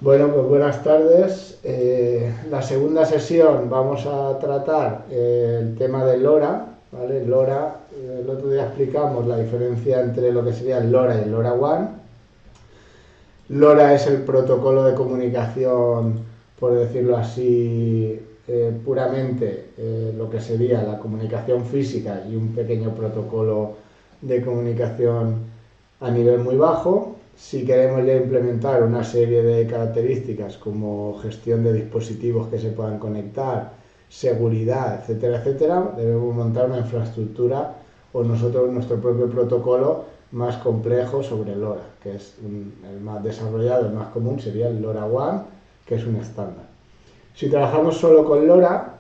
Bueno, pues buenas tardes. La segunda sesión vamos a tratar el tema del LoRa, ¿vale? LoRa, el otro día explicamos la diferencia entre lo que sería el LoRa y el LoRaWAN. LoRa es el protocolo de comunicación, por decirlo así, puramente lo que sería la comunicación física y un pequeño protocolo de comunicación a nivel muy bajo. Si queremos ya implementar una serie de características como gestión de dispositivos que se puedan conectar, seguridad, etcétera, etcétera, debemos montar una infraestructura o nosotros nuestro propio protocolo más complejo sobre el LoRa, que es el más desarrollado, el más común sería el LoRaWAN, que es un estándar. Si trabajamos solo con LoRa,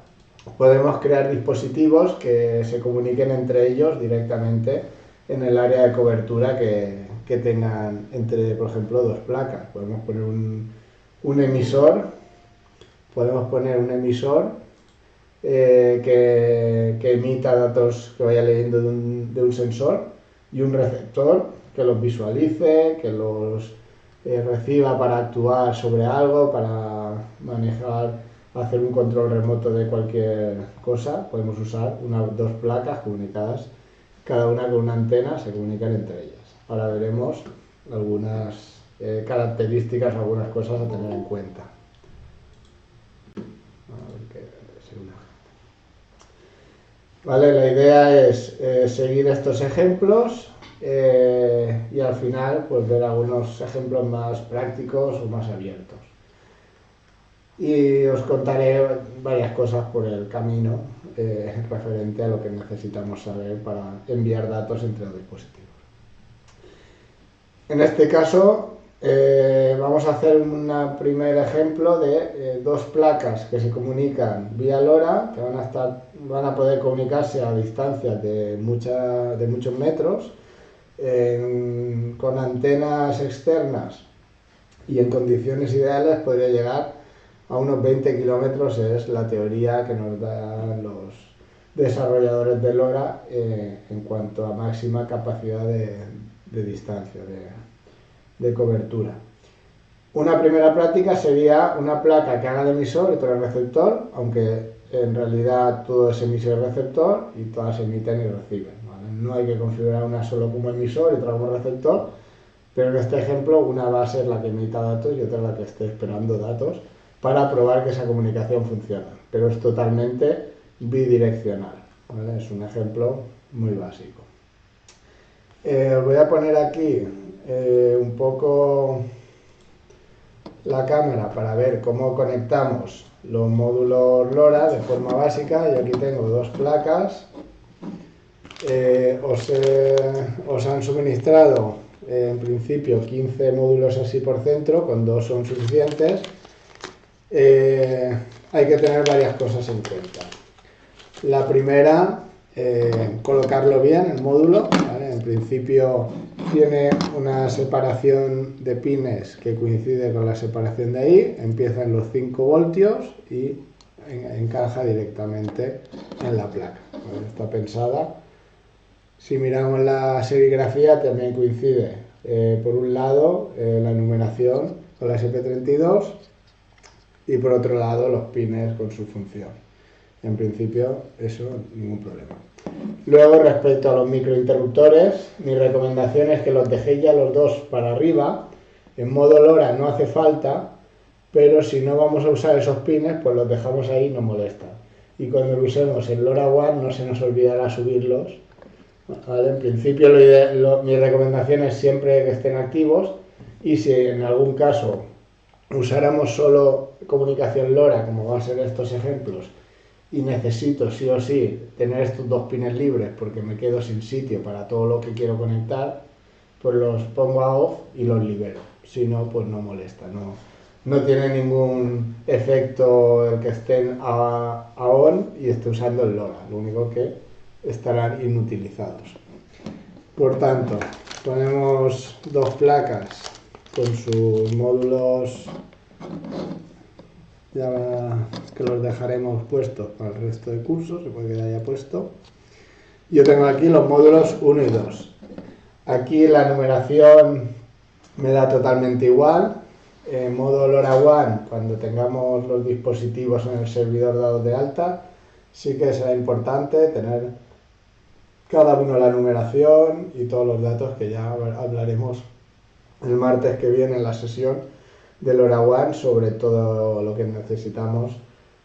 podemos crear dispositivos que se comuniquen entre ellos directamente en el área de cobertura que tengan entre, por ejemplo, dos placas. Podemos poner un emisor, podemos poner un emisor que emita datos que vaya leyendo de un sensor y un receptor que los visualice, que los reciba para actuar sobre algo, para manejar, hacer un control remoto de cualquier cosa. Podemos usar dos placas comunicadas, cada una con una antena, se comunican entre ellas. Ahora veremos algunas características, algunas cosas a tener en cuenta. Vale, la idea es seguir estos ejemplos y al final pues ver algunos ejemplos más prácticos o más abiertos. Y os contaré varias cosas por el camino referente a lo que necesitamos saber para enviar datos entre los dispositivos. En este caso vamos a hacer un primer ejemplo de dos placas que se comunican vía LoRa, que van a poder comunicarse a distancias de muchos metros, con antenas externas y en condiciones ideales podría llegar a unos 20 kilómetros, es la teoría que nos dan los desarrolladores de LoRa en cuanto a máxima capacidad de distancia, de cobertura. Una primera práctica sería una placa que haga de emisor y otra de receptor, aunque en realidad todo es emisor y receptor y todas emiten y reciben, ¿vale? No hay que configurar una solo como emisor y otra como receptor, pero en este ejemplo una va a ser la que emita datos y otra la que esté esperando datos para probar que esa comunicación funciona, pero es totalmente bidireccional, ¿vale? Es un ejemplo muy básico. Os voy a poner aquí un poco la cámara para ver cómo conectamos los módulos LoRa de forma básica. Yo aquí tengo dos placas. Os han suministrado en principio 15 módulos así por centro, con dos son suficientes. Hay que tener varias cosas en cuenta. La primera, colocarlo bien, el módulo, ¿vale? En principio tiene una separación de pines que coincide con la separación de ahí, empieza en los 5 voltios y encaja directamente en la placa, ¿vale? Está pensada. Si miramos la serigrafía también coincide, por un lado la numeración con la SP32 y por otro lado los pines con su función. En principio eso ningún problema. Luego, respecto a los microinterruptores, mi recomendación es que los dejéis ya los dos para arriba. En modo LoRa no hace falta, pero si no vamos a usar esos pines, pues los dejamos ahí y no molesta. Y cuando lo usemos en LoRaWAN no se nos olvidará subirlos, ¿vale? En principio mi recomendación es siempre que estén activos, y si en algún caso usáramos solo comunicación LoRa, como va a ser estos ejemplos, y necesito sí o sí tener estos dos pines libres porque me quedo sin sitio para todo lo que quiero conectar, pues los pongo a off y los libero. Si no, pues no molesta, no tiene ningún efecto el que estén a on y esté usando el LoRa, lo único que estarán inutilizados. Por tanto, ponemos dos placas con sus módulos, ya que los dejaremos puestos para el resto de cursos, se puede quedar ya puesto. Yo tengo aquí los módulos 1 y 2. Aquí la numeración me da totalmente igual. En modo LoRaWAN, cuando tengamos los dispositivos en el servidor dados de alta, sí que será importante tener cada uno la numeración y todos los datos que ya hablaremos el martes que viene en la sesión de LoRaWAN sobre todo lo que necesitamos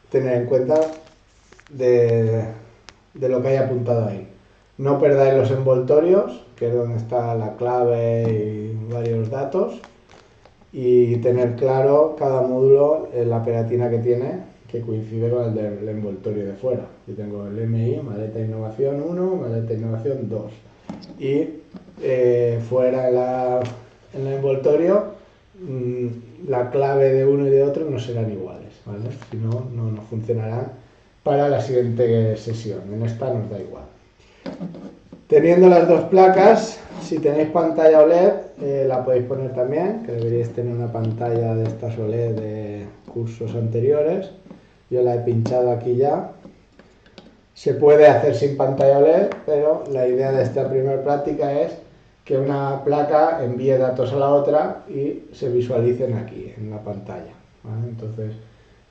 tener en cuenta de lo que hay apuntado ahí. No perdáis los envoltorios, que es donde está la clave y varios datos, y tener claro cada módulo la pegatina que tiene, que coincide con el del envoltorio de fuera. Yo tengo el MI, maleta innovación 1, maleta innovación 2. Y fuera en el envoltorio, la clave de uno y de otro no serán iguales, ¿vale? Si no, no funcionarán para la siguiente sesión. En esta nos da igual. Teniendo las dos placas, si tenéis pantalla OLED, la podéis poner también, que deberíais tener una pantalla de estas OLED de cursos anteriores. Yo la he pinchado aquí ya. Se puede hacer sin pantalla OLED, pero la idea de esta primera práctica es que una placa envíe datos a la otra y se visualicen aquí, en la pantalla, ¿vale? Entonces,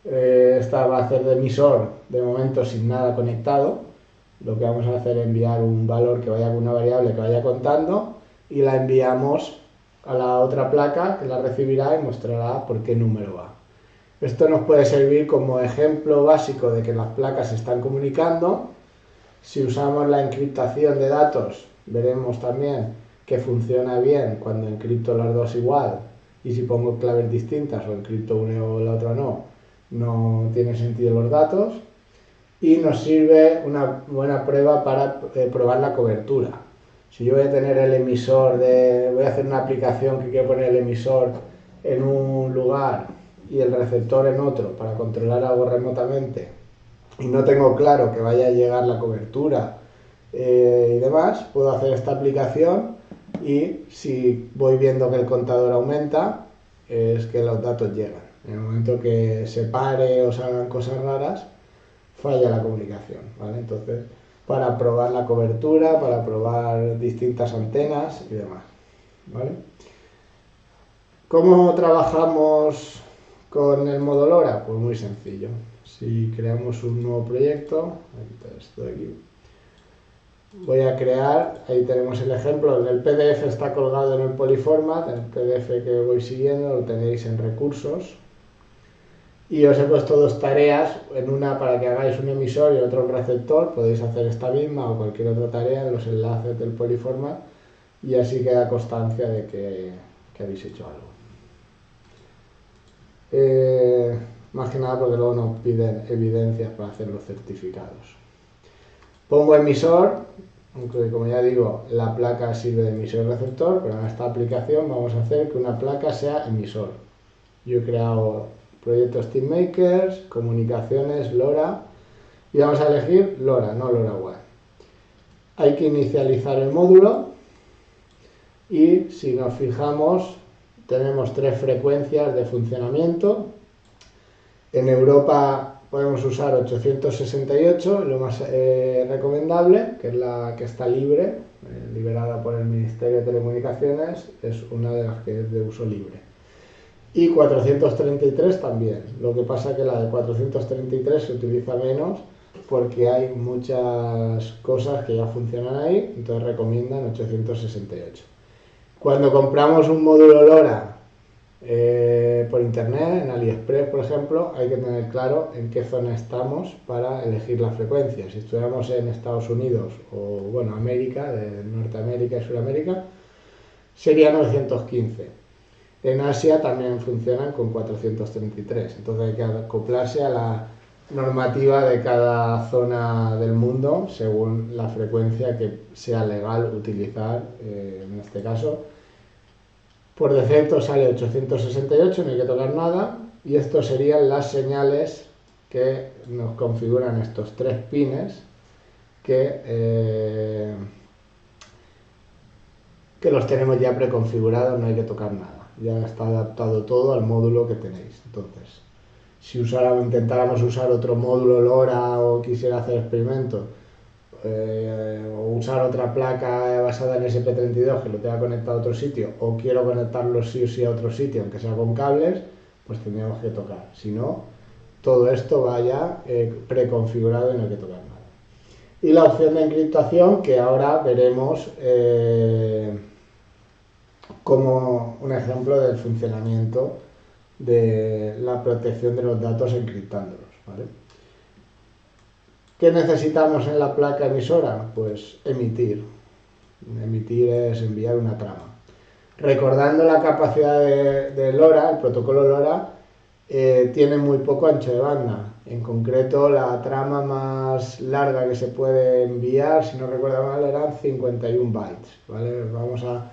esta va a hacer de emisor, de momento sin nada conectado. Lo que vamos a hacer es enviar un valor que vaya con una variable que vaya contando y la enviamos a la otra placa que la recibirá y mostrará por qué número va. Esto nos puede servir como ejemplo básico de que las placas se están comunicando. Si usamos la encriptación de datos, veremos también que funciona bien cuando encripto las dos igual, y si pongo claves distintas o encripto una o la otra no tiene sentido los datos. Y nos sirve una buena prueba para probar la cobertura. Si yo voy a tener el emisor voy a hacer una aplicación que quiero poner el emisor en un lugar y el receptor en otro para controlar algo remotamente y no tengo claro que vaya a llegar la cobertura y demás, puedo hacer esta aplicación y si voy viendo que el contador aumenta, es que los datos llegan. En el momento que se pare o salgan cosas raras, falla la comunicación, ¿vale? Entonces, para probar la cobertura, para probar distintas antenas y demás, ¿vale? ¿Cómo trabajamos con el modo LoRa? Pues muy sencillo. Si creamos un nuevo proyecto, esto de aquí, voy a crear, ahí tenemos el ejemplo, el PDF está colgado en el Polyformat, el PDF que voy siguiendo lo tenéis en recursos. Y os he puesto dos tareas, en una para que hagáis un emisor y otra un receptor, podéis hacer esta misma o cualquier otra tarea en los enlaces del Polyformat y así queda constancia de que habéis hecho algo. Más que nada porque luego nos piden evidencias para hacer los certificados. Pongo emisor, aunque como ya digo, la placa sirve de emisor y receptor, pero en esta aplicación vamos a hacer que una placa sea emisor. Yo he creado proyectos TeamMakers, comunicaciones, LoRa, y vamos a elegir LoRa, no LoRaWAN. Hay que inicializar el módulo y si nos fijamos tenemos tres frecuencias de funcionamiento. En Europa podemos usar 868, lo más recomendable, que es la que está libre, liberada por el Ministerio de Telecomunicaciones, es una de las que es de uso libre. Y 433 también, lo que pasa que la de 433 se utiliza menos porque hay muchas cosas que ya funcionan ahí, entonces recomiendan 868. Cuando compramos un módulo LoRa por internet, en AliExpress por ejemplo, hay que tener claro en qué zona estamos para elegir la frecuencia. Si estuviéramos en Estados Unidos o bueno, América, de Norteamérica y Sudamérica, sería 915. En Asia también funcionan con 433, entonces hay que acoplarse a la normativa de cada zona del mundo según la frecuencia que sea legal utilizar, en este caso. Por defecto sale 868, no hay que tocar nada, y estos serían las señales que nos configuran estos tres pines que los tenemos ya preconfigurados, no hay que tocar nada. Ya está adaptado todo al módulo que tenéis. Entonces, si intentáramos usar otro módulo LoRa o quisiera hacer experimentos o usar otra placa basada en SP32 que lo tenga conectado a otro sitio, o quiero conectarlo sí o sí a otro sitio, aunque sea con cables, pues tendríamos que tocar. Si no, todo esto va ya preconfigurado y no hay que tocar nada. Y la opción de encriptación, que ahora veremos como un ejemplo del funcionamiento de la protección de los datos encriptándolos, ¿vale? ¿Qué necesitamos en la placa emisora? Pues emitir. Emitir es enviar una trama. Recordando la capacidad de LoRa, el protocolo LoRa tiene muy poco ancho de banda. En concreto, la trama más larga que se puede enviar, si no recuerdo mal, eran 51 bytes, ¿vale? Vamos a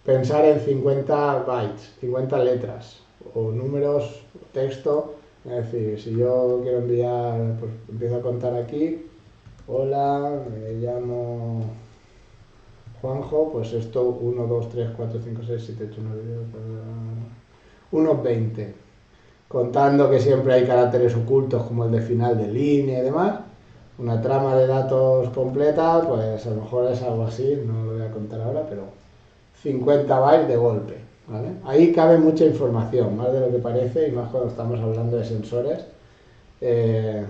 pensar en 50 bytes, 50 letras, o números, texto. Es decir, si yo quiero enviar, pues empiezo a contar aquí, hola, me llamo Juanjo, pues esto 1, 2, 3, 4, 5, 6, 7, 8, 9, 10, unos 20. Contando que siempre hay caracteres ocultos como el de final de línea y demás. Una trama de datos completa, pues a lo mejor es algo así, no lo voy a contar ahora, pero 50 bytes de golpe, ¿vale? Ahí cabe mucha información, más de lo que parece, y más cuando estamos hablando de sensores. En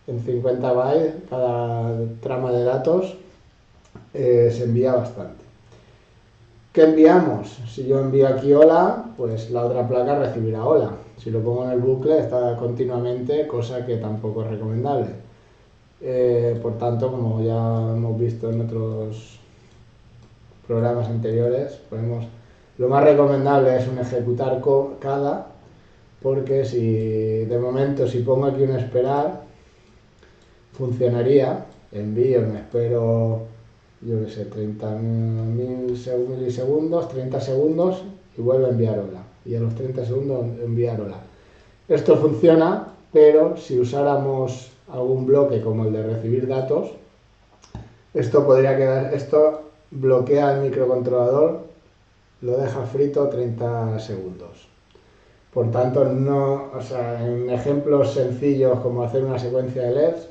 50 bytes cada trama de datos se envía bastante. ¿Qué enviamos? Si yo envío aquí hola, pues la otra placa recibirá hola. Si lo pongo en el bucle está continuamente, cosa que tampoco es recomendable. Por tanto, como ya hemos visto en otros programas anteriores, lo más recomendable es un ejecutar cada, porque si de momento si pongo aquí un esperar, funcionaría, envío, me espero, yo que sé, 30 milisegundos, 30 segundos y vuelvo a enviar hola. Y a los 30 segundos enviar hola. Esto funciona, pero si usáramos algún bloque como el de recibir datos, esto bloquea el microcontrolador, lo deja frito 30 segundos. Por tanto, en ejemplos sencillos como hacer una secuencia de LEDs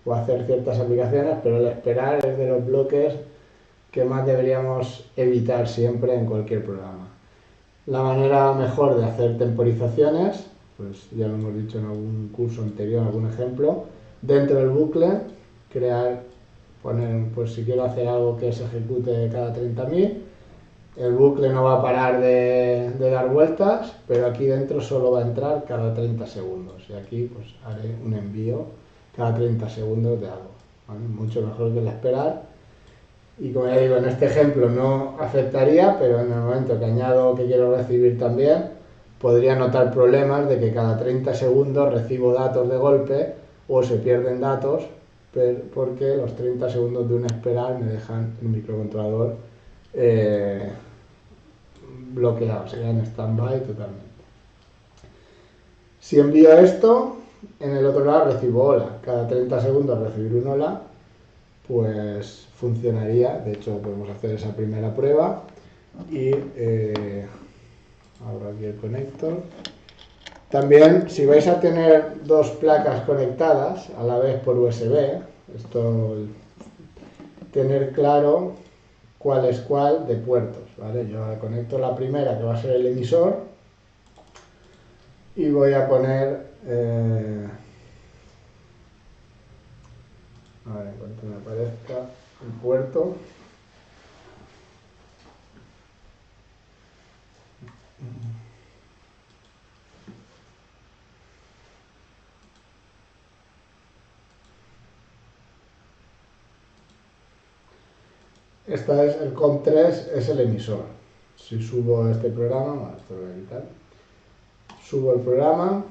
o hacer ciertas aplicaciones, pero el esperar es de los bloques que más deberíamos evitar siempre en cualquier programa. La manera mejor de hacer temporizaciones, pues ya lo hemos dicho en algún curso anterior, algún ejemplo, dentro del bucle, pues si quiero hacer algo que se ejecute cada 30.000, el bucle no va a parar de dar vueltas, pero aquí dentro solo va a entrar cada 30 segundos. Y aquí pues haré un envío cada 30 segundos de algo, ¿vale? Mucho mejor que el esperar. Y como ya digo, en este ejemplo no afectaría, pero en el momento que añado que quiero recibir también, podría notar problemas de que cada 30 segundos recibo datos de golpe o se pierden datos porque los 30 segundos de un esperar me dejan el microcontrolador bloqueado, sería en stand-by totalmente. Si envío esto, en el otro lado recibo hola. Cada 30 segundos recibir un hola, pues funcionaría. De hecho, podemos hacer esa primera prueba y abro aquí el conector. También, si vais a tener dos placas conectadas a la vez por USB, tener claro cuál es cuál de puertos, ¿vale? Yo conecto la primera, que va a ser el emisor, y voy a poner a ver, en cuanto me aparezca el puerto, esta es el COM3, es el emisor. Si subo este programa, bueno, esto lo voy a quitar, subo el programa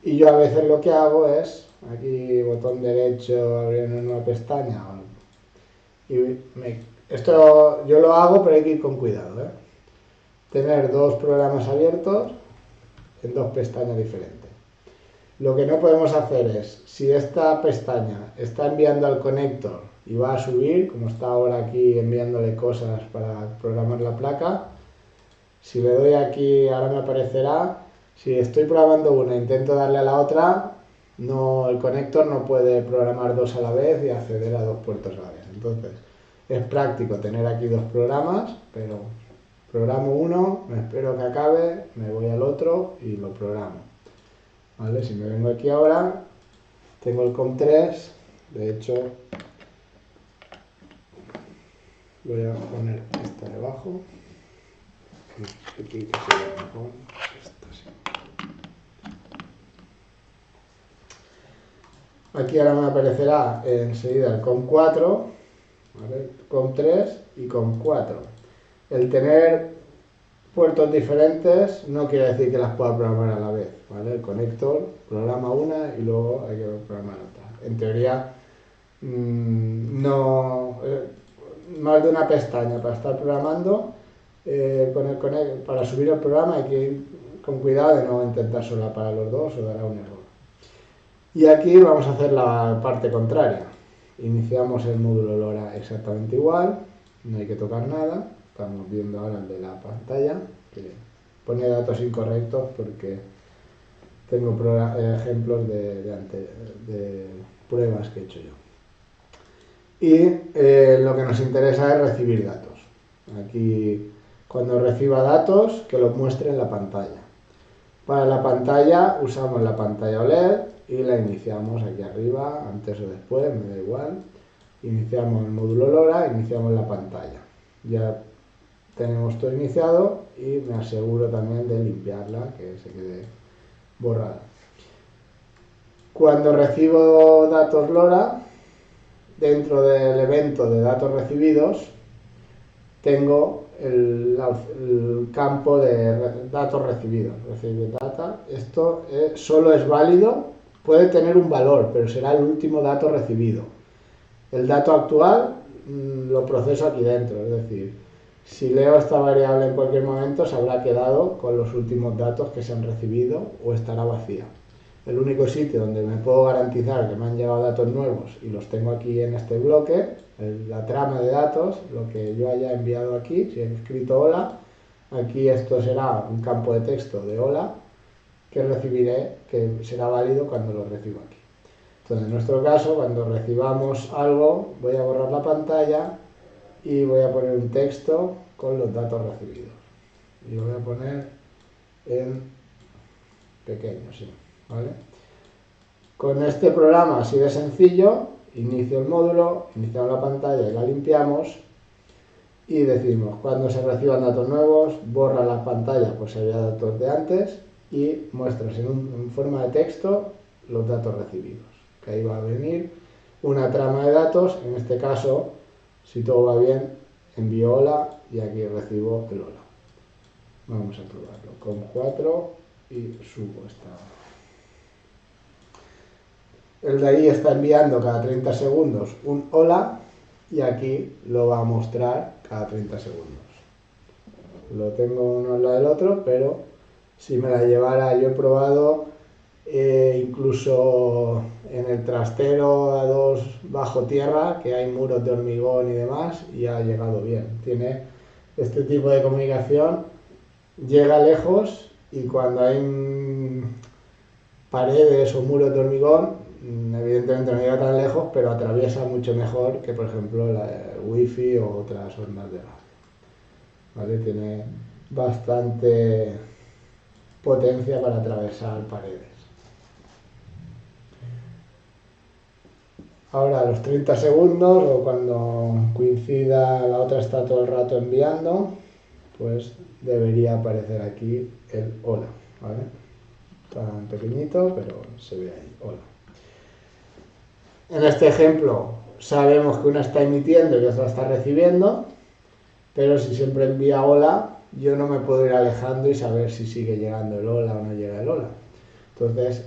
y yo a veces lo que hago es, aquí botón derecho, abrir una nueva pestaña, y esto yo lo hago, pero hay que ir con cuidado, ¿eh? Tener dos programas abiertos en dos pestañas diferentes. Lo que no podemos hacer es, si esta pestaña está enviando al conector y va a subir, como está ahora aquí enviándole cosas para programar la placa, si le doy aquí, ahora me aparecerá, si estoy programando una e intento darle a la otra, No, el conector no puede programar dos a la vez y acceder a dos puertos a la vez. Entonces, es práctico tener aquí dos programas, pero programo uno, me espero que acabe, me voy al otro y lo programo. ¿Vale? Si me vengo aquí ahora, tengo el COM3, de hecho, voy a poner esta debajo. Aquí que se ve mejor. Esto sí. Aquí ahora me aparecerá enseguida el COM4, ¿vale? COM3 y COM4. El tener puertos diferentes no quiere decir que las pueda programar a la vez, ¿vale? El conector programa una y luego hay que programar otra. En teoría, no, más de una pestaña para estar programando. Para subir el programa hay que ir con cuidado de no intentar solapar a los dos o dará un error. Y aquí vamos a hacer la parte contraria. Iniciamos el módulo LoRa exactamente igual, no hay que tocar nada. Estamos viendo ahora el de la pantalla, que pone datos incorrectos porque tengo ejemplos de pruebas que he hecho yo. Y lo que nos interesa es recibir datos. Aquí, cuando reciba datos, que los muestre en la pantalla. Para la pantalla usamos la pantalla OLED y la iniciamos aquí arriba, antes o después, me da igual. Iniciamos el módulo LoRa, iniciamos la pantalla. Ya tenemos todo iniciado y me aseguro también de limpiarla, que se quede borrada. Cuando recibo datos LoRa, dentro del evento de datos recibidos, tengo el campo de datos recibidos. Recibir data. Esto solo es válido, puede tener un valor, pero será el último dato recibido. El dato actual lo proceso aquí dentro, es decir, si leo esta variable en cualquier momento se habrá quedado con los últimos datos que se han recibido o estará vacía. El único sitio donde me puedo garantizar que me han llegado datos nuevos y los tengo aquí en este bloque, la trama de datos, lo que yo haya enviado aquí, si he escrito hola, aquí esto será un campo de texto de hola que recibiré, que será válido cuando lo recibo aquí. Entonces, en nuestro caso, cuando recibamos algo, voy a borrar la pantalla y voy a poner un texto con los datos recibidos. Y lo voy a poner en pequeño, sí, ¿vale? Con este programa así de sencillo, inicio el módulo, iniciamos la pantalla y la limpiamos y decimos cuando se reciban datos nuevos, borra la pantalla por si había datos de antes y muestras en forma de texto los datos recibidos. Que ahí va a venir una trama de datos, en este caso, si todo va bien, envío hola y aquí recibo el hola. Vamos a probarlo con 4 y subo esta. El de ahí está enviando cada 30 segundos un hola y aquí lo va a mostrar cada 30 segundos. Lo tengo uno al lado del otro, pero si me la llevara, yo he probado incluso en el trastero a 2 bajo tierra, que hay muros de hormigón y demás, y ha llegado bien. Tiene este tipo de comunicación, llega lejos y cuando hay paredes o muros de hormigón, evidentemente no llega tan lejos, pero atraviesa mucho mejor que, por ejemplo, la wifi o otras ondas de radio. ¿Vale? Tiene bastante potencia para atravesar paredes. Ahora a los 30 segundos o cuando coincida la otra está todo el rato enviando, pues debería aparecer aquí el hola, ¿vale? Tan pequeñito, pero se ve ahí, hola. En este ejemplo sabemos que una está emitiendo y otra está recibiendo, pero si siempre envía hola, yo no me puedo ir alejando y saber si sigue llegando el hola o no llega el hola. Entonces,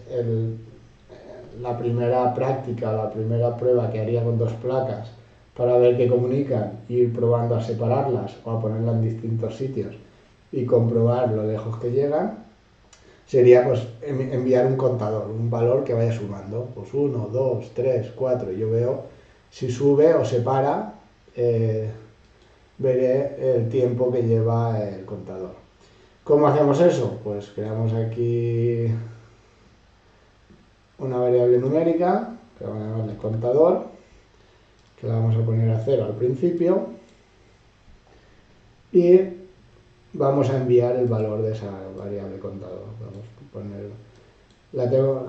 la primera práctica, la primera prueba que haría con 2 placas para ver qué comunican, ir probando a separarlas o a ponerlas en distintos sitios y comprobar lo lejos que llegan, sería pues enviar un contador, un valor que vaya sumando, pues 1, 2, 3, 4, y yo veo si sube o se para, veré el tiempo que lleva el contador. ¿Cómo hacemos eso? Pues creamos aquí una variable numérica, que vamos a llamarle contador, que la vamos a poner a 0 al principio, y vamos a enviar el valor de esa variable contador. Vamos a poner,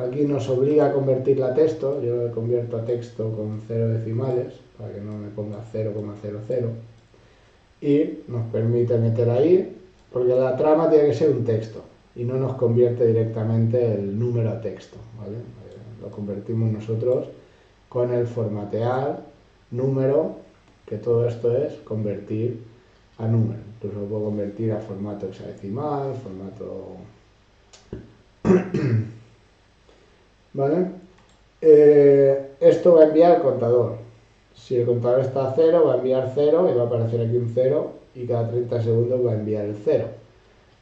aquí nos obliga a convertirla a texto, yo lo convierto a texto con 0 decimales, para que no me ponga 0,00, y nos permite meter ahí, porque la trama tiene que ser un texto, y no nos convierte directamente el número a texto, ¿vale? Lo convertimos nosotros con el formatear número, que todo esto es convertir a número. Incluso lo puedo convertir a formato hexadecimal, formato... ¿Vale? Esto va a enviar el contador. Si el contador está a 0, va a enviar 0 y va a aparecer aquí un 0, y cada 30 segundos va a enviar el 0.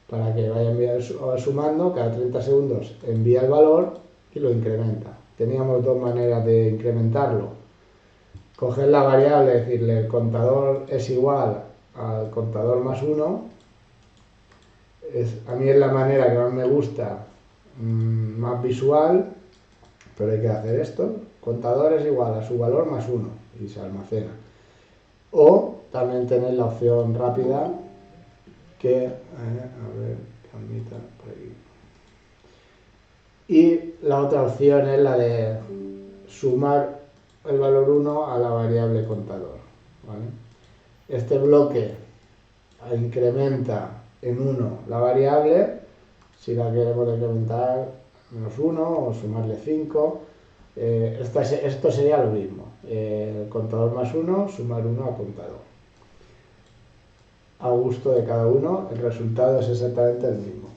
Para que vaya sumando, cada 30 segundos envía el valor y lo incrementa. Teníamos dos maneras de incrementarlo. Coger la variable, decirle el contador es igual al contador más 1. A mí es la manera que más me gusta, más visual, pero hay que hacer esto. Contador es igual a su valor más 1 y se almacena. O también tenéis la opción rápida que, a ver, calmita por aquí. Y la otra opción es la de sumar el valor 1 a la variable contador, ¿vale? Este bloque incrementa en 1 la variable, si la queremos incrementar menos 1 o sumarle 5. Esto sería lo mismo, el contador más 1, sumar 1 al contador. A gusto de cada uno, el resultado es exactamente el mismo.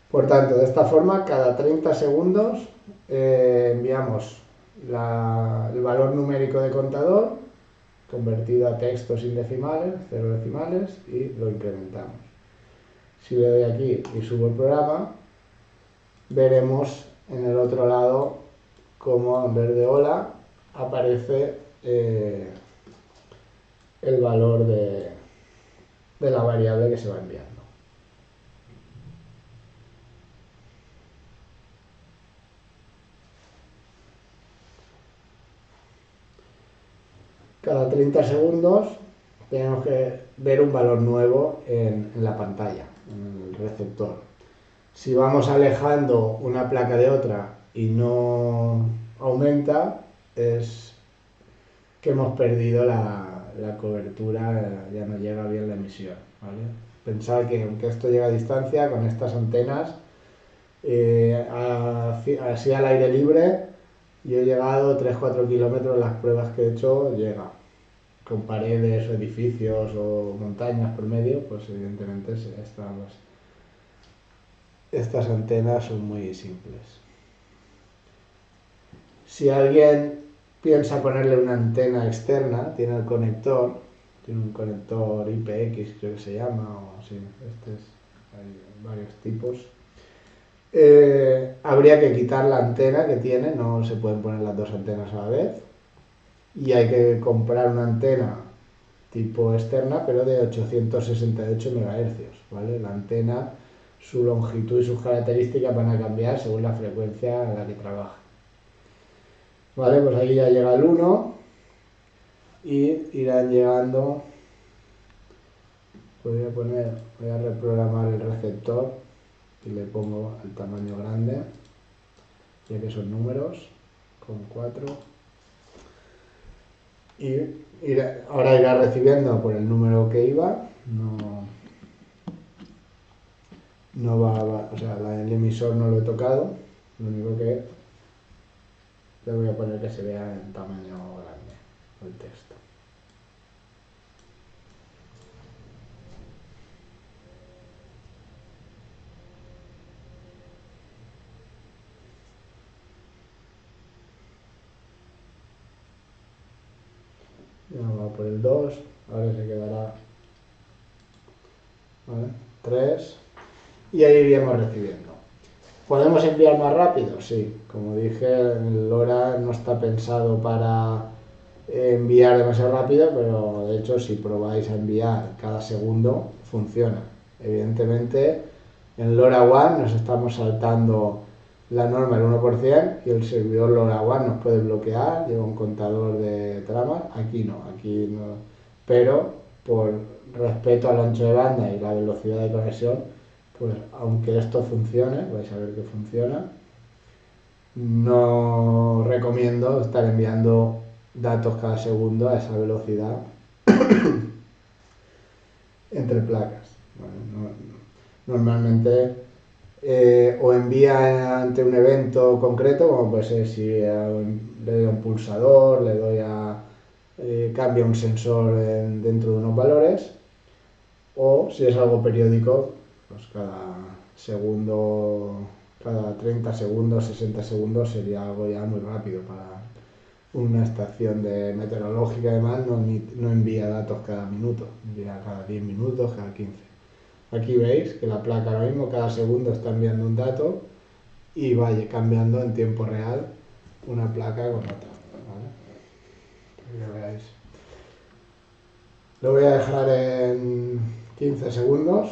Por tanto, de esta forma, cada 30 segundos enviamos el valor numérico de contador, convertido a texto sin decimales, 0 decimales, y lo incrementamos. Si le doy aquí y subo el programa, veremos en el otro lado cómo en vez de hola aparece el valor de la variable que se va enviando. Cada 30 segundos tenemos que ver un valor nuevo en la pantalla, en el receptor. Si vamos alejando una placa de otra y no aumenta, es que hemos perdido la cobertura, ya no llega bien la emisión, ¿vale? Pensad que aunque esto llega a distancia, con estas antenas, así al aire libre, yo he llegado 3-4 kilómetros, las pruebas que he hecho, llega. Con paredes o edificios o montañas por medio, pues evidentemente estas antenas son muy simples. Si alguien piensa ponerle una antena externa, tiene un conector IPX, creo que se llama, o sí, hay varios tipos. Habría que quitar la antena que tiene, no se pueden poner las dos antenas a la vez, y hay que comprar una antena tipo externa, pero de 868 MHz, ¿vale? La antena, su longitud y sus características van a cambiar según la frecuencia a la que trabaja. Vale, pues aquí ya llega el 1 y irán llegando. Voy a reprogramar el receptor y le pongo el tamaño grande, ya que son números, con 4. Y ahora irá recibiendo por el número que iba, no va, o sea, el emisor no lo he tocado, lo único que le voy a poner que se vea en tamaño grande el texto. Ya va por el 2, ahora se quedará, ¿vale? 3, y ahí iríamos recibiendo. ¿Podemos enviar más rápido? Sí, como dije, el LoRa no está pensado para enviar demasiado rápido, pero de hecho si probáis a enviar cada segundo, funciona. Evidentemente, en LoRaWAN nos estamos saltando la norma el 1% y el servidor LoRaWAN nos puede bloquear, lleva un contador de tramas, aquí no, pero por respeto al ancho de banda y la velocidad de conexión, pues aunque esto funcione, vais a ver que funciona, no recomiendo estar enviando datos cada segundo a esa velocidad entre placas. Bueno, normalmente o envía ante un evento concreto, como puede ser si le doy a un pulsador, le doy a cambia un sensor dentro de unos valores, o si es algo periódico, pues cada segundo, cada 30 segundos, 60 segundos sería algo ya muy rápido para una estación de meteorológica. Además no envía datos cada minuto, envía cada 10 minutos, cada 15. Aquí veis que la placa ahora mismo cada segundo está enviando un dato y vaya cambiando en tiempo real una placa con otra, ¿vale? Para que lo veáis. Lo voy a dejar en 15 segundos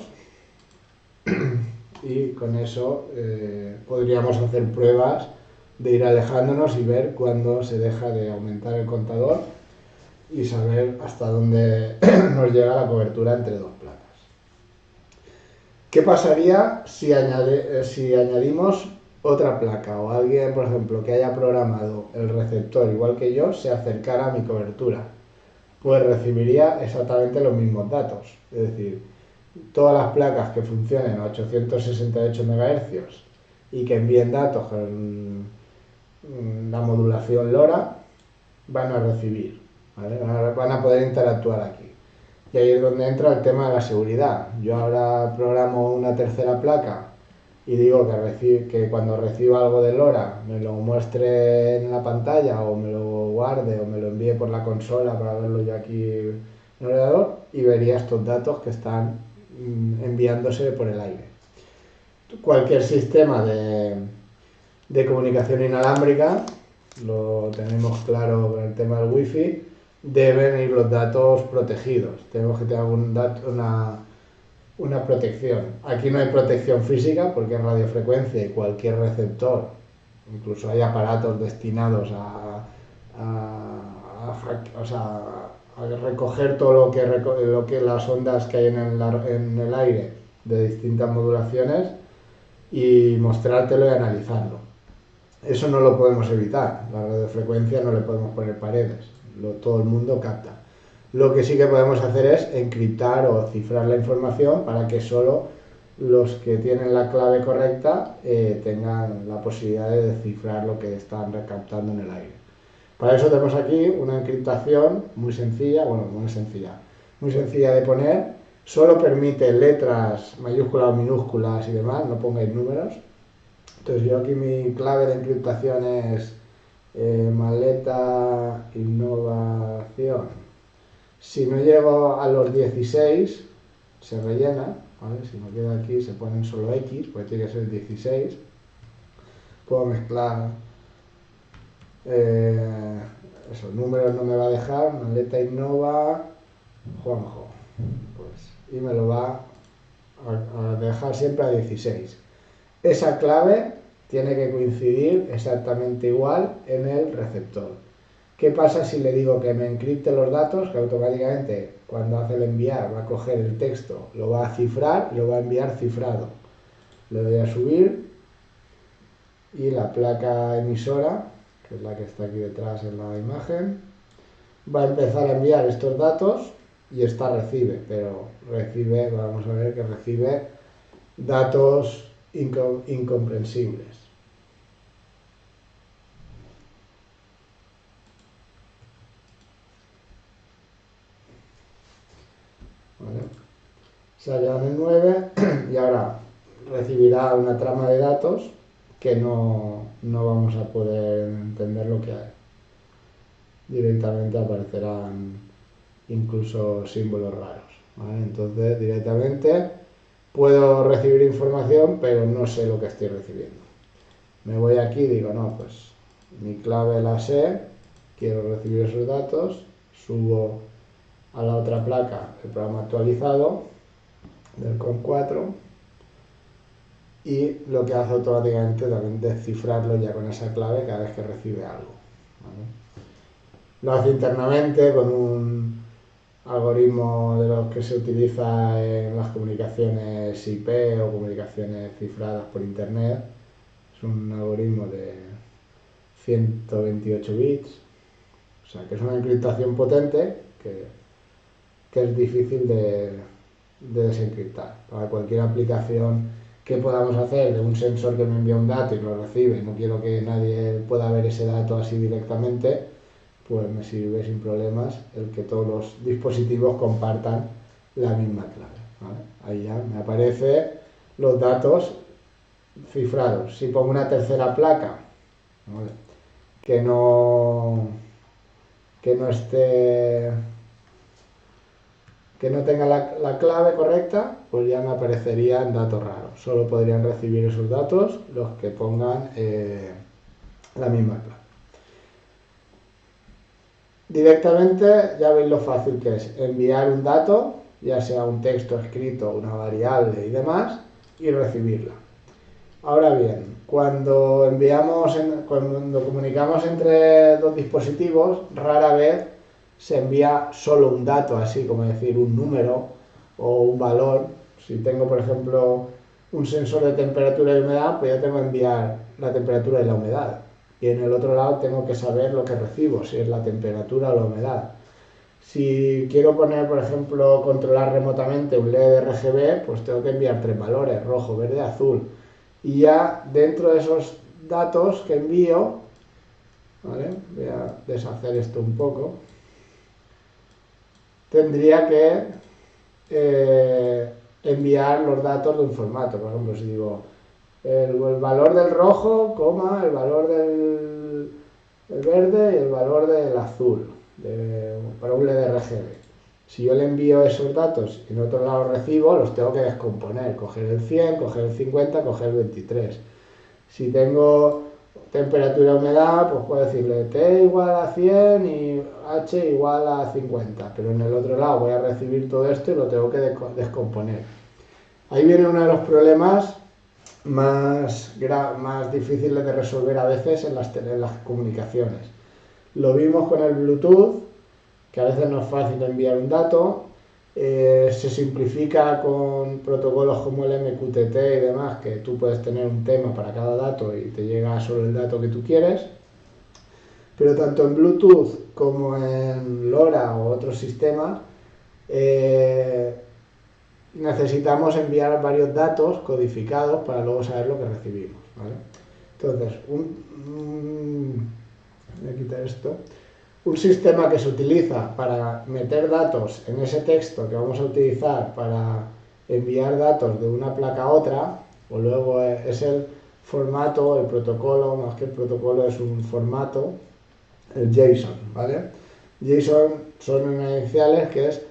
y con eso podríamos hacer pruebas de ir alejándonos y ver cuándo se deja de aumentar el contador y saber hasta dónde nos llega la cobertura entre dos placas. ¿Qué pasaría si añadimos otra placa o alguien, por ejemplo, que haya programado el receptor igual que yo, se acercara a mi cobertura? Pues recibiría exactamente los mismos datos. Es decir, todas las placas que funcionen a 868 MHz y que envíen datos con la modulación LoRa van a recibir, ¿vale? Van a poder interactuar aquí. Y ahí es donde entra el tema de la seguridad. Yo ahora programo una tercera placa y digo que cuando reciba algo de LoRa me lo muestre en la pantalla o me lo guarde o me lo envíe por la consola para verlo yo aquí en el ordenador y vería estos datos que están enviándose por el aire. Cualquier sistema de comunicación inalámbrica, lo tenemos claro con el tema del wifi, deben ir los datos protegidos. Tenemos que tener una protección. Aquí no hay protección física porque es radiofrecuencia y cualquier receptor, incluso hay aparatos destinados a recoger todo lo que las ondas que hay en el aire de distintas modulaciones y mostrártelo y analizarlo. Eso no lo podemos evitar, la radiofrecuencia no le podemos poner paredes, todo el mundo capta. Lo que sí que podemos hacer es encriptar o cifrar la información para que solo los que tienen la clave correcta tengan la posibilidad de descifrar lo que están recaptando en el aire. Para eso tenemos aquí una encriptación muy sencilla, muy sencilla de poner, solo permite letras mayúsculas o minúsculas y demás, no pongáis números. Entonces yo aquí mi clave de encriptación es maleta innovación. Si no llego a los 16 se rellena, ¿vale? Si no queda aquí se ponen solo X, pues tiene que ser 16. Puedo mezclar esos números, no me va a dejar, maleta innova Juanjo, pues, y me lo va a dejar siempre a 16. Esa clave tiene que coincidir exactamente igual en el receptor. ¿Qué pasa si le digo que me encripte los datos? Que automáticamente cuando hace el enviar va a coger el texto, lo va a cifrar y lo va a enviar cifrado. Le doy a subir y la placa emisora, que es la que está aquí detrás en la imagen, va a empezar a enviar estos datos y esta recibe, pero recibe, vamos a ver que recibe datos incomprensibles. ¿Vale? Se ha quedado en 9 y ahora recibirá una trama de datos que no vamos a poder entender lo que hay. Directamente aparecerán incluso símbolos raros, ¿vale? Entonces directamente puedo recibir información pero no sé lo que estoy recibiendo. Me voy aquí y digo, no, pues mi clave la sé, quiero recibir esos datos, subo a la otra placa el programa actualizado del COM4 y lo que hace automáticamente también descifrarlo ya con esa clave cada vez que recibe algo, ¿vale? Lo hace internamente con un algoritmo de los que se utiliza en las comunicaciones IP o comunicaciones cifradas por internet. Es un algoritmo de 128 bits, o sea que es una encriptación potente que es difícil de desencriptar. Para cualquier aplicación que podamos hacer de un sensor que me envía un dato y lo recibe, y no quiero que nadie pueda ver ese dato así directamente, pues me sirve sin problemas el que todos los dispositivos compartan la misma clave, ¿vale? Ahí ya me aparecen los datos cifrados. Si pongo una tercera placa, ¿vale?, que no esté, que no tenga la clave correcta, pues ya me aparecerían datos raros. Solo podrían recibir esos datos los que pongan la misma clave. Directamente ya veis lo fácil que es enviar un dato, ya sea un texto escrito, una variable y demás, y recibirla. Ahora bien, cuando comunicamos entre dos dispositivos, rara vez se envía solo un dato, así como decir un número o un valor. Si tengo, por ejemplo, un sensor de temperatura y humedad, pues yo tengo que enviar la temperatura y la humedad. Y en el otro lado tengo que saber lo que recibo, si es la temperatura o la humedad. Si quiero poner, por ejemplo, controlar remotamente un LED RGB, pues tengo que enviar 3 valores, rojo, verde, azul. Y ya dentro de esos datos que envío, ¿vale?, voy a deshacer esto un poco, tendría que enviar los datos de un formato. Por ejemplo, si digo el valor del rojo, coma, el valor del verde y el valor del azul para un LED RGB. Si yo le envío esos datos y en otro lado recibo, los tengo que descomponer, coger el 100, coger el 50, coger el 23. Si tengo temperatura y humedad, pues puedo decirle T igual a 100 y H igual a 50, pero en el otro lado voy a recibir todo esto y lo tengo que descomponer. Ahí viene uno de los problemas más difíciles de resolver a veces en las comunicaciones. Lo vimos con el Bluetooth, que a veces no es fácil enviar un dato. Se simplifica con protocolos como el MQTT y demás, que tú puedes tener un tema para cada dato y te llega solo el dato que tú quieres. Pero tanto en Bluetooth como en LoRa o otros sistemas, necesitamos enviar varios datos codificados para luego saber lo que recibimos, ¿vale? Entonces, voy a quitar esto. Un sistema que se utiliza para meter datos en ese texto que vamos a utilizar para enviar datos de una placa a otra, o luego es el formato, el protocolo, más que el protocolo es un formato, el JSON, ¿vale? JSON son unas iniciales que es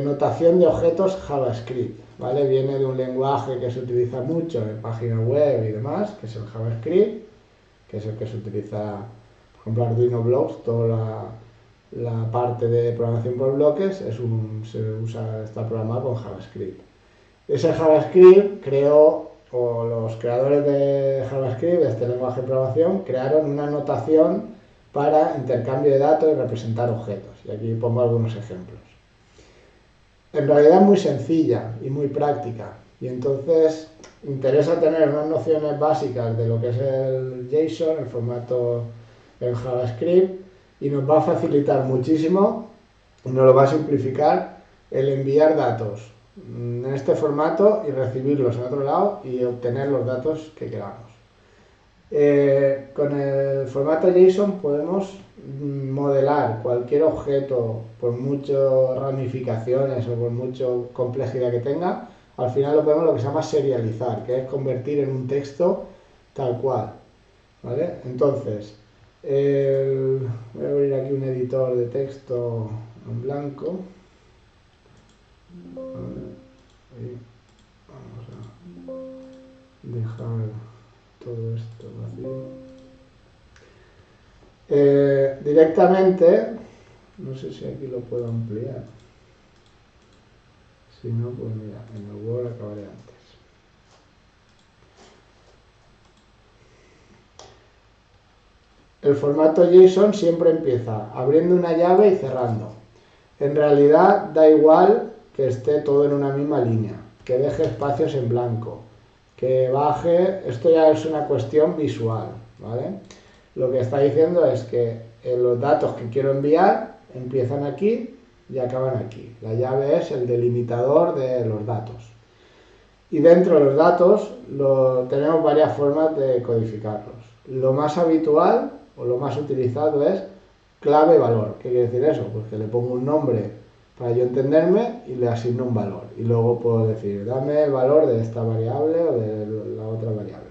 notación de objetos JavaScript, ¿vale? Viene de un lenguaje que se utiliza mucho en páginas web y demás, que es el JavaScript, que es el que se utiliza, por ejemplo, Arduino Blocks, toda la parte de programación por bloques está programado con JavaScript. Ese JavaScript los creadores de JavaScript, de este lenguaje de programación, crearon una notación para intercambio de datos y representar objetos. Y aquí pongo algunos ejemplos. En realidad es muy sencilla y muy práctica, y entonces interesa tener unas nociones básicas de lo que es el JSON, el formato en JavaScript, y nos va a facilitar muchísimo y nos lo va a simplificar el enviar datos en este formato y recibirlos en otro lado y obtener los datos que queramos. Con el formato JSON podemos modelar cualquier objeto, por muchas ramificaciones o por mucha complejidad que tenga. Al final lo podemos lo que se llama serializar, que es convertir en un texto tal cual, ¿vale? Entonces, voy a abrir aquí un editor de texto en blanco. Y vamos a dejar todo esto vacío. Directamente, no sé si aquí lo puedo ampliar. Si no, pues mira, en el Word acabaré antes. el formato JSON siempre empieza abriendo una llave y cerrando. En realidad da igual que esté todo en una misma línea, que deje espacios en blanco, que baje, esto ya es una cuestión visual, ¿vale? Lo que está diciendo es que los datos que quiero enviar empiezan aquí y acaban aquí. La llave es el delimitador de los datos. Y dentro de los datos tenemos varias formas de codificarlos. Lo más habitual o lo más utilizado es clave-valor. ¿Qué quiere decir eso? Pues que le pongo un nombre para yo entenderme y le asigno un valor. Y luego puedo decir, dame el valor de esta variable o de la otra variable.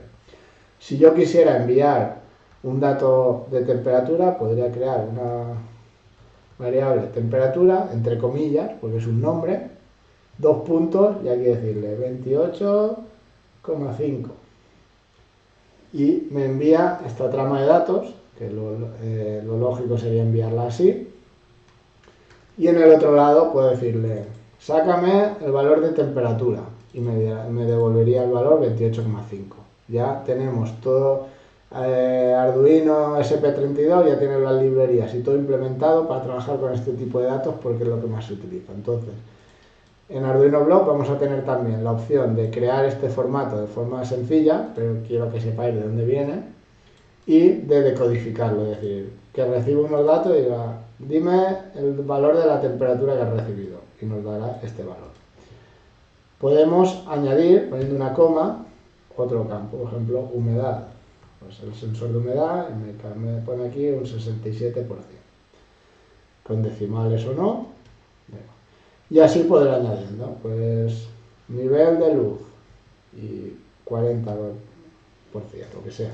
Si yo quisiera enviar un dato de temperatura, podría crear una variable temperatura, entre comillas, porque es un nombre, 2 puntos, y hay que decirle 28,5. Y me envía esta trama de datos, que lo lógico sería enviarla así. Y en el otro lado puedo decirle, sácame el valor de temperatura, y me devolvería el valor 28,5. Ya tenemos todo Arduino SP32, ya tiene las librerías y todo implementado para trabajar con este tipo de datos porque es lo que más se utiliza. Entonces, en Arduino Block vamos a tener también la opción de crear este formato de forma sencilla, pero quiero que sepáis de dónde viene, y de decodificarlo, es decir, que reciba unos datos y diga, dime el valor de la temperatura que has recibido, y nos dará este valor. Podemos añadir, poniendo una coma, otro campo, por ejemplo, humedad. Pues el sensor de humedad me pone aquí un 67%, con decimales o no. Y así poder añadiendo, pues nivel de luz y 40%, lo que sea.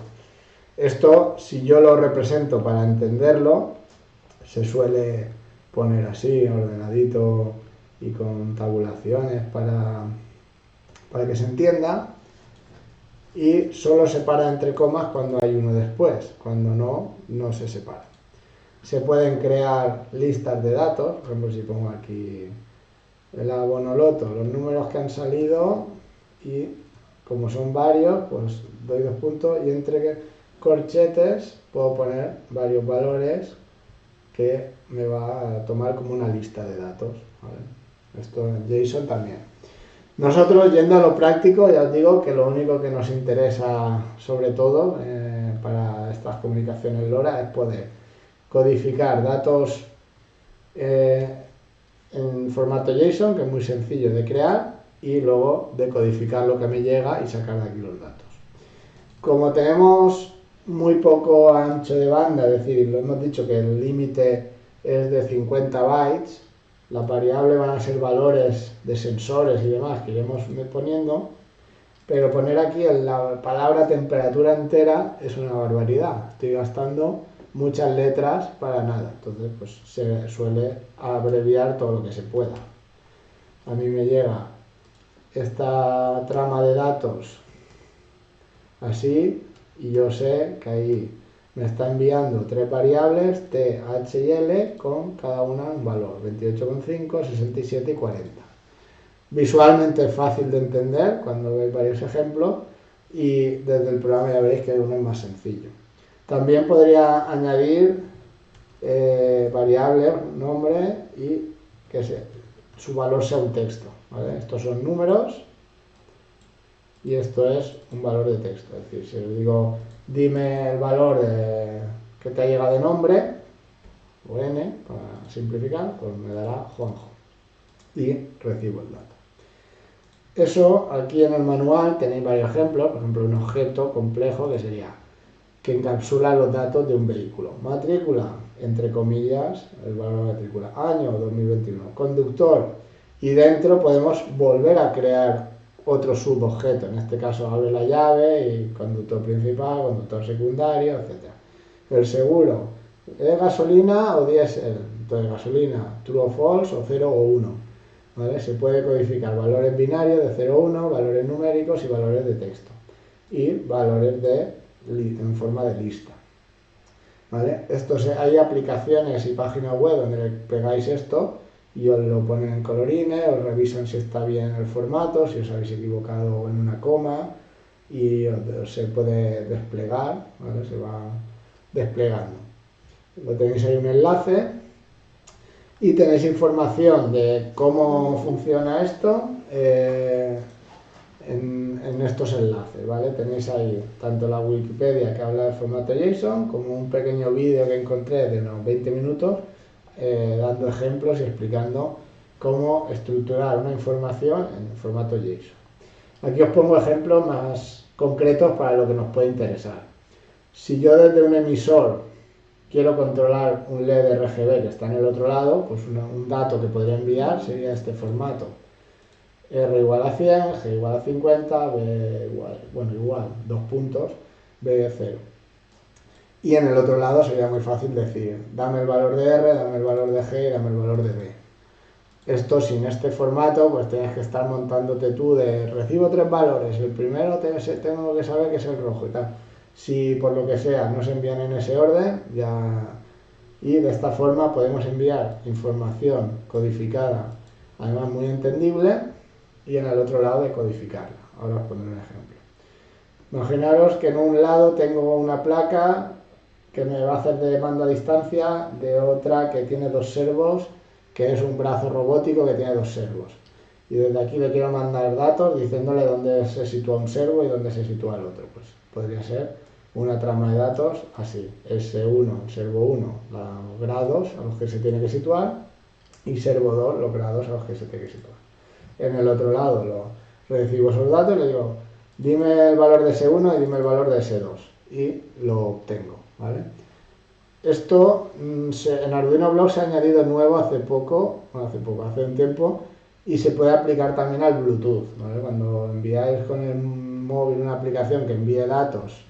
Esto, si yo lo represento para entenderlo, se suele poner así, ordenadito y con tabulaciones para que se entienda, y solo se para entre comas cuando hay uno después, cuando no, no se separa. Se pueden crear listas de datos, por ejemplo, si pongo aquí el abonoloto, los números que han salido, y como son varios, pues doy 2 puntos y entre corchetes puedo poner varios valores que me va a tomar como una lista de datos, ¿vale? Esto en JSON también. Nosotros, yendo a lo práctico, ya os digo que lo único que nos interesa sobre todo para estas comunicaciones LoRa es poder codificar datos en formato JSON, que es muy sencillo de crear, y luego decodificar lo que me llega y sacar de aquí los datos. Como tenemos muy poco ancho de banda, es decir, lo hemos dicho que el límite es de 50 bytes, las variables van a ser valores de sensores y demás que iremos poniendo, pero poner aquí la palabra temperatura entera es una barbaridad. Estoy gastando muchas letras para nada, entonces pues se suele abreviar todo lo que se pueda. A mí me llega esta trama de datos así y yo sé que ahí me está enviando 3 variables T, H y L con cada una un valor, 28,5, 67 y 40. Visualmente es fácil de entender cuando veis varios ejemplos y desde el programa ya veréis que uno es más sencillo. También podría añadir variables, nombre y que su valor sea un texto, ¿vale? Estos son números y esto es un valor de texto. Es decir, si le digo dime el valor que te ha llegado de nombre, o N, para simplificar, pues me dará Juanjo y recibo el dato. Eso aquí en el manual tenéis varios ejemplos, por ejemplo un objeto complejo que sería que encapsula los datos de un vehículo. Matrícula, entre comillas, el valor de matrícula, año 2021, conductor, y dentro podemos volver a crear otro subobjeto, en este caso abre la llave y conductor principal, conductor secundario, etc. El seguro, ¿es gasolina o diésel? Entonces gasolina, true o false o 0 o 1. ¿Vale? Se puede codificar valores binarios de 0 o 1, valores numéricos y valores de texto. Y valores en forma de lista. ¿Vale? Hay aplicaciones y páginas web donde le pegáis esto y os lo ponen en colorines, os revisan si está bien el formato, si os habéis equivocado en una coma y se puede desplegar, ¿vale? Se va desplegando. Lo tenéis ahí un enlace y tenéis información de cómo funciona esto en estos enlaces, ¿vale? Tenéis ahí tanto la Wikipedia que habla del formato JSON como un pequeño vídeo que encontré de unos 20 minutos dando ejemplos y explicando cómo estructurar una información en formato JSON. Aquí os pongo ejemplos más concretos para lo que nos puede interesar. Si yo desde un emisor quiero controlar un LED RGB que está en el otro lado, pues un dato que podría enviar sería este formato. R igual a 100, G igual a 50, B igual, 2 puntos, B 0. Y en el otro lado sería muy fácil decir, dame el valor de R, dame el valor de G y dame el valor de B. Esto sin este formato, pues tienes que estar montándote tú de recibo 3 valores, el primero tengo que saber que es el rojo y tal. Si por lo que sea no se envían en ese orden, y de esta forma podemos enviar información codificada, además muy entendible, y en el otro lado decodificarla. Ahora os pondré un ejemplo. Imaginaros que en un lado tengo una placa que me va a hacer de mando a distancia, de otra que tiene 2 servos, que es un brazo robótico que tiene 2 servos. Y desde aquí le quiero mandar datos diciéndole dónde se sitúa un servo y dónde se sitúa el otro. Pues podría ser una trama de datos así, S1, servo 1, los grados a los que se tiene que situar, y servo 2, los grados a los que se tiene que situar. En el otro lado recibo esos datos y le digo, dime el valor de S1 y dime el valor de S2, y lo obtengo, ¿vale? Esto en Arduino Block se ha añadido nuevo hace un tiempo, y se puede aplicar también al Bluetooth, ¿vale? Cuando enviáis con el móvil una aplicación que envíe datos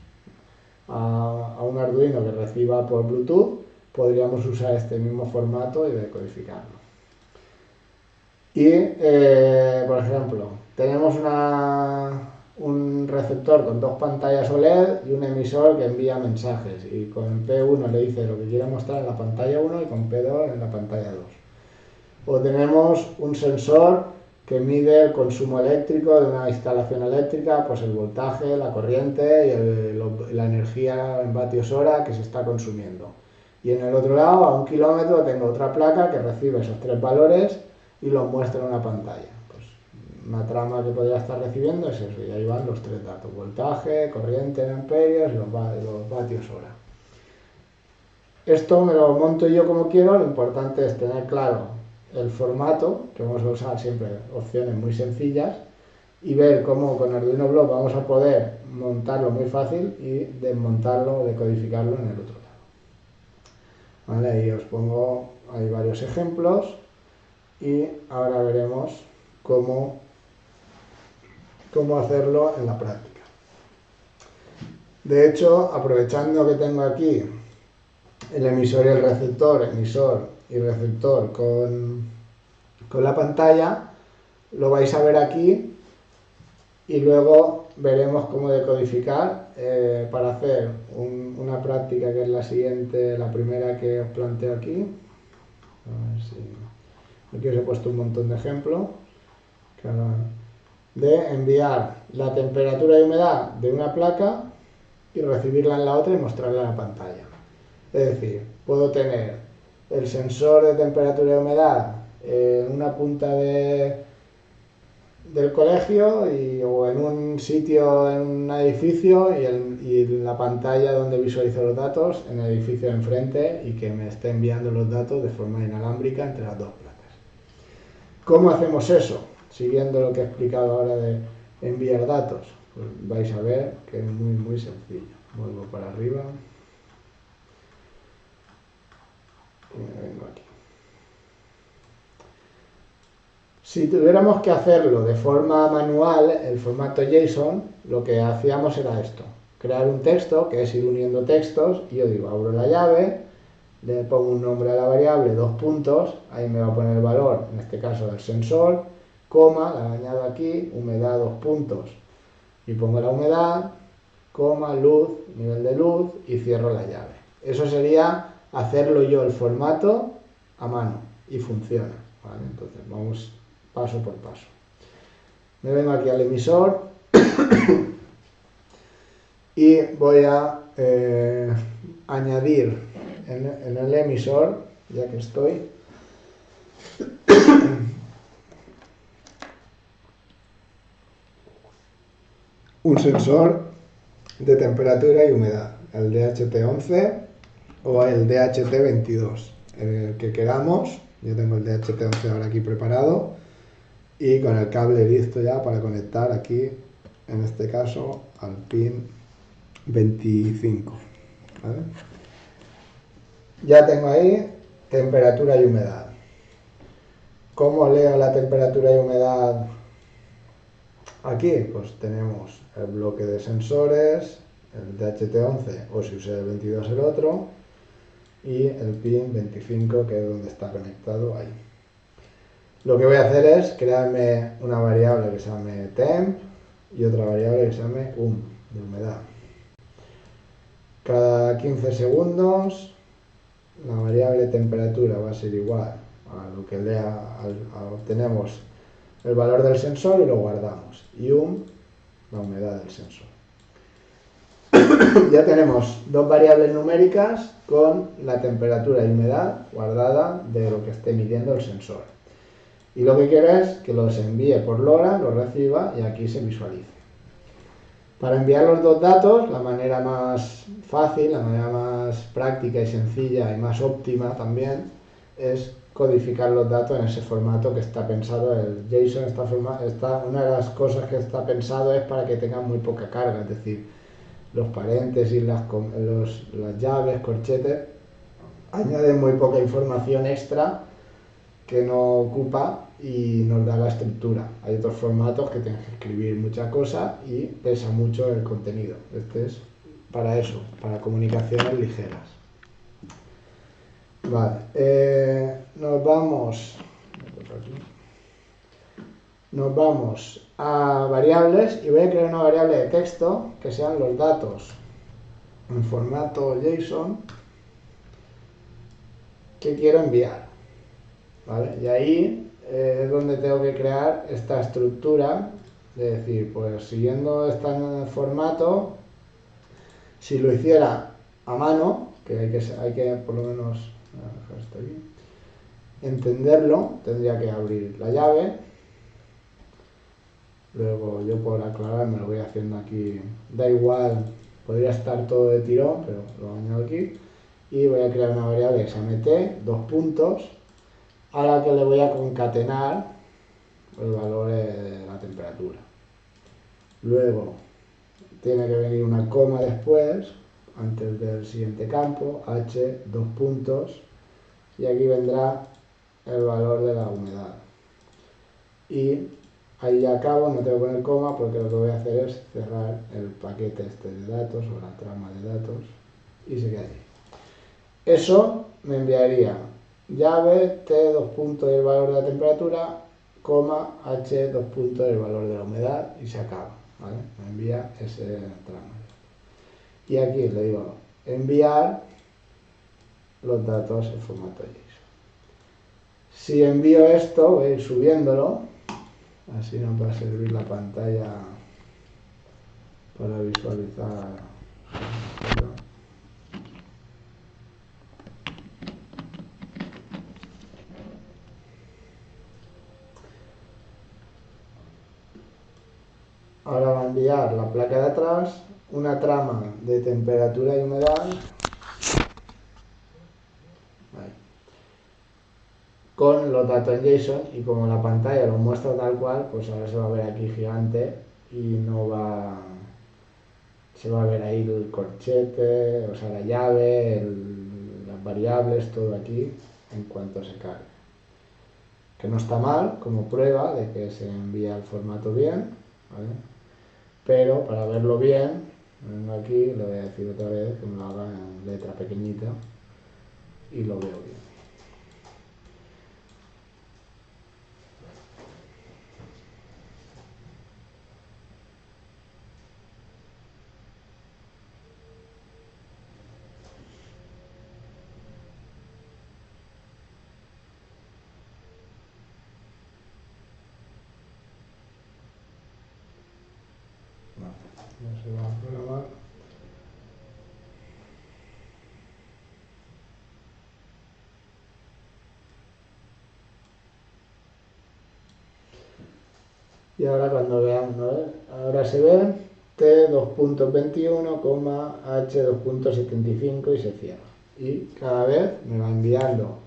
a un Arduino que reciba por Bluetooth, podríamos usar este mismo formato y decodificarlo. Y, por ejemplo, tenemos un receptor con 2 pantallas OLED y un emisor que envía mensajes, y con P1 le dice lo que quiere mostrar en la pantalla 1 y con P2 en la pantalla 2. O tenemos un sensor que mide el consumo eléctrico de una instalación eléctrica, pues el voltaje, la corriente y la energía en vatios hora que se está consumiendo. Y en el otro lado, a 1 kilómetro, tengo otra placa que recibe esos 3 valores y los muestra en una pantalla. Pues una trama que podría estar recibiendo es eso, y ahí van los 3 datos: voltaje, corriente en amperios y los vatios hora. Esto me lo monto yo como quiero. Lo importante es tener claro el formato, que vamos a usar siempre opciones muy sencillas, y ver cómo con Arduino Block vamos a poder montarlo muy fácil y desmontarlo o decodificarlo en el otro lado. Vale, ahí os pongo, hay varios ejemplos, y ahora veremos cómo hacerlo en la práctica. De hecho, aprovechando que tengo aquí el emisor y el receptor, con la pantalla, lo vais a ver aquí, y luego veremos cómo decodificar para hacer una práctica que es la siguiente, la primera que os planteo aquí. A ver si aquí os he puesto un montón de ejemplos de enviar la temperatura y humedad de una placa y recibirla en la otra y mostrarla en la pantalla. Es decir, puedo tener el sensor de temperatura y humedad en una punta del colegio o en un sitio, en un edificio, y la pantalla donde visualizo los datos en el edificio de enfrente, y que me esté enviando los datos de forma inalámbrica entre las 2 placas. ¿Cómo hacemos eso? Siguiendo lo que he explicado ahora de enviar datos, pues vais a ver que es muy muy sencillo. Vuelvo para arriba y me vengo aquí. Si tuviéramos que hacerlo de forma manual, el formato JSON, lo que hacíamos era esto: crear un texto, que es ir uniendo textos, y yo digo, abro la llave, le pongo un nombre a la variable, 2 puntos, ahí me va a poner el valor, en este caso del sensor, coma, la añado aquí, humedad 2 puntos, y pongo la humedad, coma, luz, nivel de luz, y cierro la llave. Eso sería hacerlo yo el formato a mano, y funciona, ¿vale? Entonces vamos paso por paso. Me vengo aquí al emisor y voy a añadir en el emisor, ya que estoy, un sensor de temperatura y humedad, el DHT11 o el DHT22, el que queramos. Yo tengo el DHT11 ahora aquí preparado y con el cable listo ya para conectar aquí, en este caso, al pin 25. ¿Vale? Ya tengo ahí temperatura y humedad. ¿Cómo leo la temperatura y humedad aquí? Pues tenemos el bloque de sensores, el DHT11 o si usé el 22 el otro, y el pin 25 que es donde está conectado ahí. Lo que voy a hacer es crearme una variable que se llame temp y otra variable que se llame de humedad. Cada 15 segundos la variable temperatura va a ser igual a lo que obtenemos el valor del sensor y lo guardamos. Y la humedad del sensor. Ya tenemos dos variables numéricas con la temperatura y humedad guardada de lo que esté midiendo el sensor. Y lo que quiero es que los envíe por LoRa, los reciba y aquí se visualice. Para enviar los dos datos, la manera más fácil, la manera más práctica y sencilla y más óptima también es codificar los datos en ese formato que está pensado. El JSON una de las cosas que está pensado es para que tengan muy poca carga, es decir, los paréntesis, las llaves, corchetes, añaden muy poca información extra que no ocupa y nos da la estructura. Hay otros formatos que tienes que escribir mucha cosa y pesa mucho el contenido. Este es para eso, para comunicaciones ligeras. Vale, nos vamos a variables y voy a crear una variable de texto que sean los datos en formato JSON que quiero enviar. ¿Vale? Y ahí es donde tengo que crear esta estructura de decir, pues siguiendo este formato, si lo hiciera a mano, que hay que por lo menos entenderlo, tendría que abrir la llave. Luego yo por aclararme lo voy haciendo aquí, da igual, podría estar todo de tirón, pero lo añado aquí. Y voy a crear una variable que se llame t, a la que le voy a concatenar el valor de la temperatura. Luego tiene que venir una coma después, antes del siguiente campo, h, y aquí vendrá el valor de la humedad. Y ahí ya acabo, no tengo que poner coma porque lo que voy a hacer es cerrar el paquete este de datos o la trama de datos y se queda ahí. Eso me enviaría llave t, y el valor de la temperatura, coma h, y el valor de la humedad y se acaba. ¿Vale? Me envía ese tramo. Y aquí le digo enviar los datos en formato JSON. Si envío esto, voy a ir subiéndolo, así nos va a servir la pantalla para visualizar. Ahora va a enviar la placa de atrás, una trama de temperatura y humedad, con los datos en JSON, y como la pantalla lo muestra tal cual, pues ahora se va a ver aquí gigante y se va a ver ahí el corchete, o sea, la llave, las variables, todo aquí en cuanto se cargue. Que no está mal como prueba de que se envía el formato bien, ¿vale? Pero para verlo bien, vengo aquí, le voy a decir otra vez que me lo haga en letra pequeñita y lo veo bien. No se va a programar. Y ahora cuando veamos, ¿no? Ahora se ve T 2.21, H 2.75 y se cierra. Y cada vez me va enviando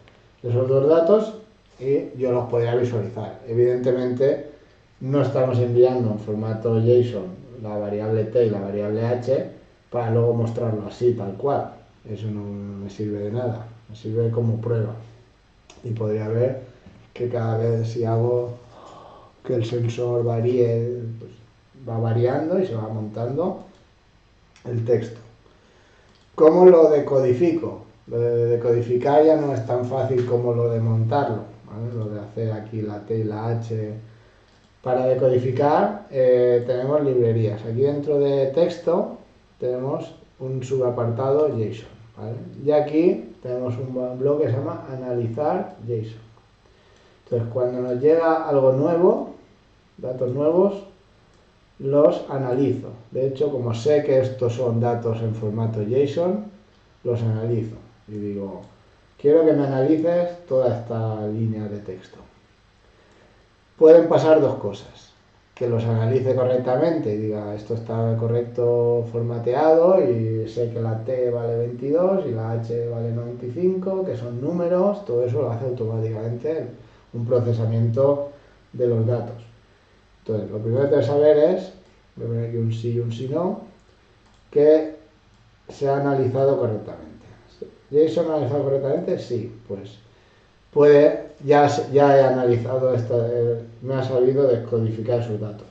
esos dos datos y yo los podría visualizar. Evidentemente no estamos enviando en formato JSON la variable T y la variable H para luego mostrarlo así, tal cual. Eso no me sirve de nada, me sirve como prueba. Y podría ver que cada vez si hago que el sensor varíe, pues va variando y se va montando el texto. ¿Cómo lo decodifico? Lo de decodificar ya no es tan fácil como lo de montarlo, ¿vale? Lo de hacer aquí la T y la H. Para decodificar tenemos librerías. Aquí dentro de texto tenemos un subapartado JSON, ¿vale? Y aquí tenemos un bloque que se llama analizar JSON. Entonces cuando nos llega algo nuevo, datos nuevos, los analizo. De hecho, como sé que estos son datos en formato JSON, los analizo. Y digo, quiero que me analices toda esta línea de texto. Pueden pasar dos cosas. Que los analice correctamente y diga, esto está correcto formateado y sé que la T vale 22 y la H vale 95, que son números, todo eso lo hace automáticamente un procesamiento de los datos. Entonces, lo primero que tengo que saber es, voy a poner aquí un sí y un sí no, que se ha analizado correctamente. ¿JSON ha analizado correctamente? Sí, pues ya he analizado me ha sabido descodificar sus datos.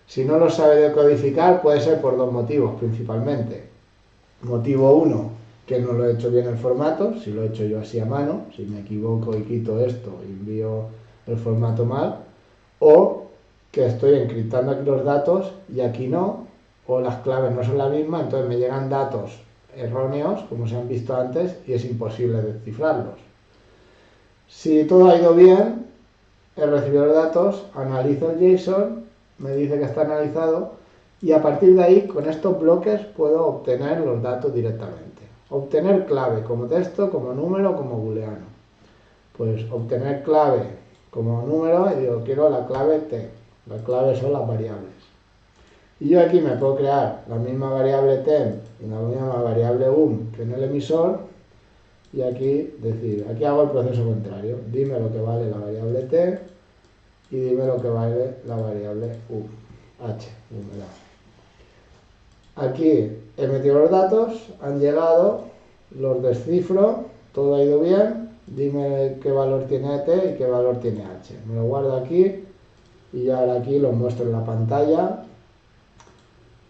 Si no los sabe decodificar, puede ser por dos motivos principalmente. Motivo uno, que no lo he hecho bien el formato, si lo he hecho yo así a mano, si me equivoco y quito esto y envío el formato mal, o que estoy encriptando aquí los datos y aquí no, o las claves no son las mismas, entonces me llegan datos erróneos, como se han visto antes, y es imposible descifrarlos. Si todo ha ido bien, he recibido los datos, analizo el JSON, me dice que está analizado y a partir de ahí, con estos bloques, puedo obtener los datos directamente. Obtener clave como texto, como número, como booleano. Pues obtener clave como número y digo, quiero la clave T. Las claves son las variables. Y yo aquí me puedo crear la misma variable temp y la misma variable que en el emisor y aquí decir, aquí hago el proceso contrario. Dime lo que vale la variable T y dime lo que vale la variable H, humedad. Aquí he metido los datos, han llegado, los descifro, todo ha ido bien, dime qué valor tiene T y qué valor tiene H. Me lo guardo aquí y ahora aquí lo muestro en la pantalla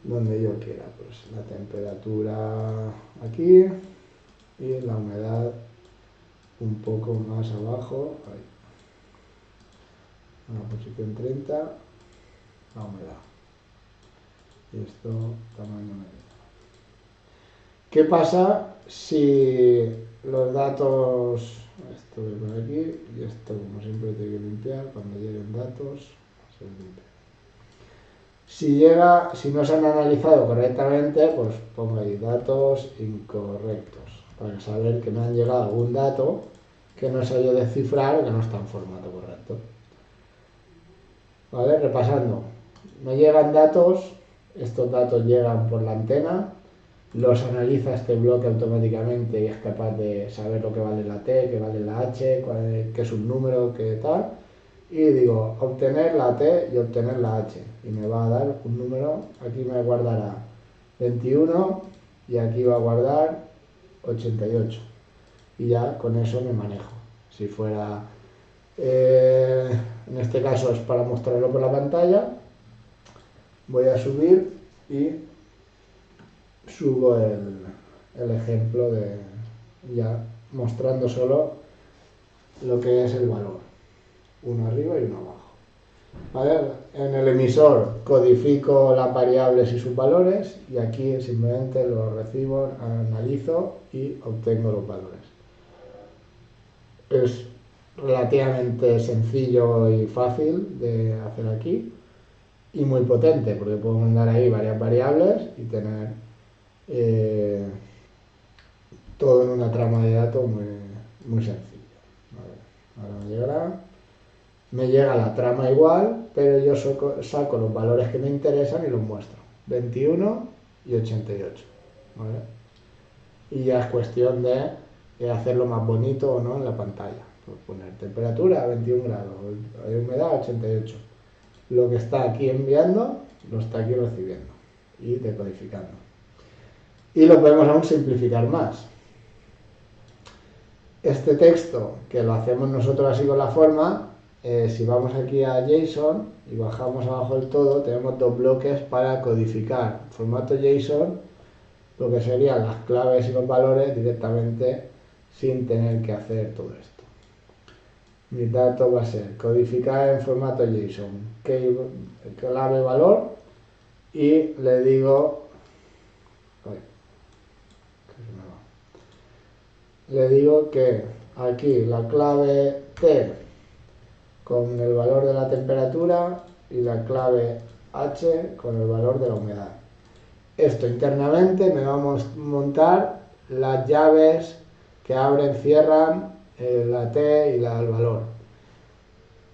donde yo quiera. Pues la temperatura aquí y la humedad un poco más abajo, ahí. En la posición 30, la humedad. Y esto tamaño medio. ¿Qué pasa si los datos, esto voy por aquí y esto como siempre tengo que limpiar, cuando lleguen datos se limpia. Si no se han analizado correctamente, pues pongo ahí datos incorrectos, para saber que me han llegado algún dato que no he sabido descifrar o que no está en formato correcto. ¿Vale? Repasando, me llegan datos, estos datos llegan por la antena, los analiza este bloque automáticamente y es capaz de saber lo que vale la T, qué vale la H, qué es un número, qué tal. Y digo, obtener la T y obtener la H. Y me va a dar un número, aquí me guardará 21 y aquí va a guardar 88. Y ya con eso me manejo. Si fuera, en este caso es para mostrarlo por la pantalla, voy a subir y subo el ejemplo de ya mostrando solo lo que es el valor, uno arriba y uno abajo. ¿Vale? En el emisor codifico las variables y sus valores y aquí simplemente los recibo, analizo y obtengo los valores. Es relativamente sencillo y fácil de hacer aquí y muy potente porque puedo mandar ahí varias variables y tener todo en una trama de datos muy, muy sencillo. Vale. Ahora me llegará me llega la trama igual, pero yo saco los valores que me interesan y los muestro. 21 y 88. ¿Vale? Y ya es cuestión de hacerlo más bonito o no en la pantalla. Pues poner temperatura a 21 grados, humedad a 88. Lo que está aquí enviando lo está aquí recibiendo y decodificando. Y lo podemos aún simplificar más. Este texto, que lo hacemos nosotros así con la forma, si vamos aquí a JSON y bajamos abajo del todo, tenemos dos bloques para codificar formato JSON, lo que serían las claves y los valores directamente sin tener que hacer todo esto. Mi dato va a ser codificar en formato JSON, clave valor, y le digo, que aquí la clave T con el valor de la temperatura y la clave H con el valor de la humedad. Esto internamente me va a montar las llaves que abren, cierran la T y el valor.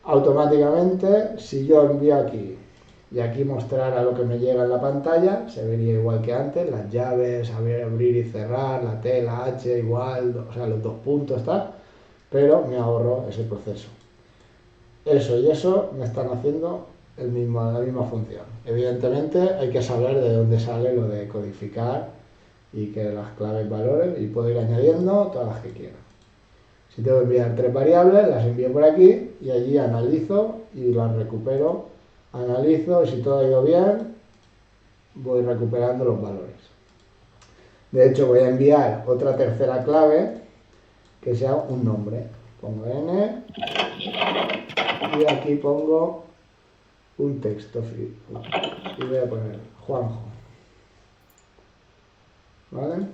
Automáticamente, si yo envío aquí y aquí mostrara lo que me llega en la pantalla, se vería igual que antes, las llaves, abrir y cerrar, la T, la H, igual, o sea, los dos puntos, tal, pero me ahorro ese proceso. Eso y eso me están haciendo la misma función. Evidentemente hay que saber de dónde sale lo de codificar y que las claves valores, y puedo ir añadiendo todas las que quiera. Si tengo que enviar 3 variables, las envío por aquí y allí analizo y las recupero. Analizo y si todo ha ido bien, voy recuperando los valores. De hecho, voy a enviar otra tercera clave que sea un nombre. Pongo n y aquí pongo un texto y voy a poner Juanjo. ¿Vale?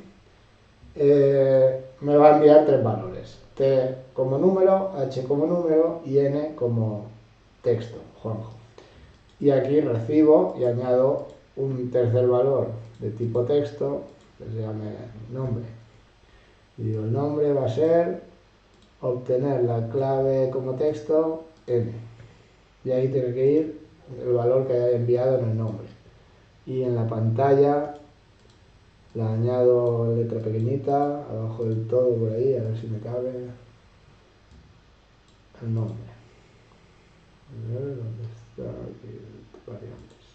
Me va a enviar 3 valores. T como número, H como número y N como texto, Juanjo. Y aquí recibo y añado un tercer valor de tipo texto que se llame nombre. Y digo, el nombre va a ser obtener la clave como texto N. Y ahí tiene que ir el valor que haya enviado en el nombre. Y en la pantalla la añado letra pequeñita, abajo del todo por ahí, a ver si me cabe el nombre. A ver dónde está aquí, variantes.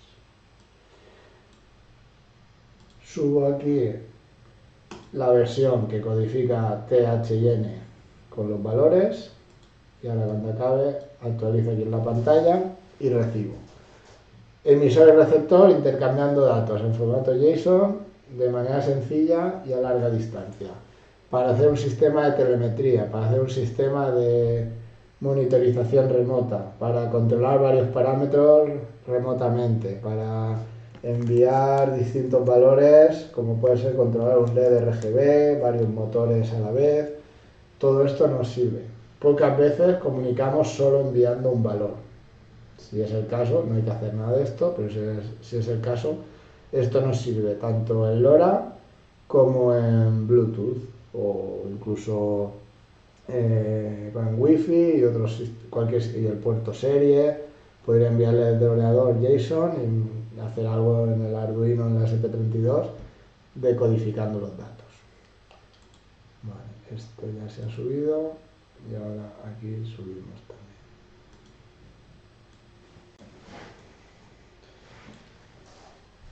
Subo aquí la versión que codifica T, H y N con los valores y ahora cuando acabe actualizo aquí en la pantalla y recibo. Emisor y receptor intercambiando datos en formato JSON de manera sencilla y a larga distancia. Para hacer un sistema de telemetría, para hacer un sistema de monitorización remota, para controlar varios parámetros remotamente, para enviar distintos valores, como puede ser controlar un LED RGB, varios motores a la vez. Todo esto nos sirve. Pocas veces comunicamos solo enviando un valor. Si es el caso, no hay que hacer nada de esto, pero si es el caso, esto nos sirve tanto en LoRa como en Bluetooth o incluso con Wi-Fi y y el puerto serie. Podría enviarle desde el ordenador JSON y hacer algo en el Arduino, en la SP32, decodificando los datos. Vale, esto ya se ha subido y ahora aquí subimos también.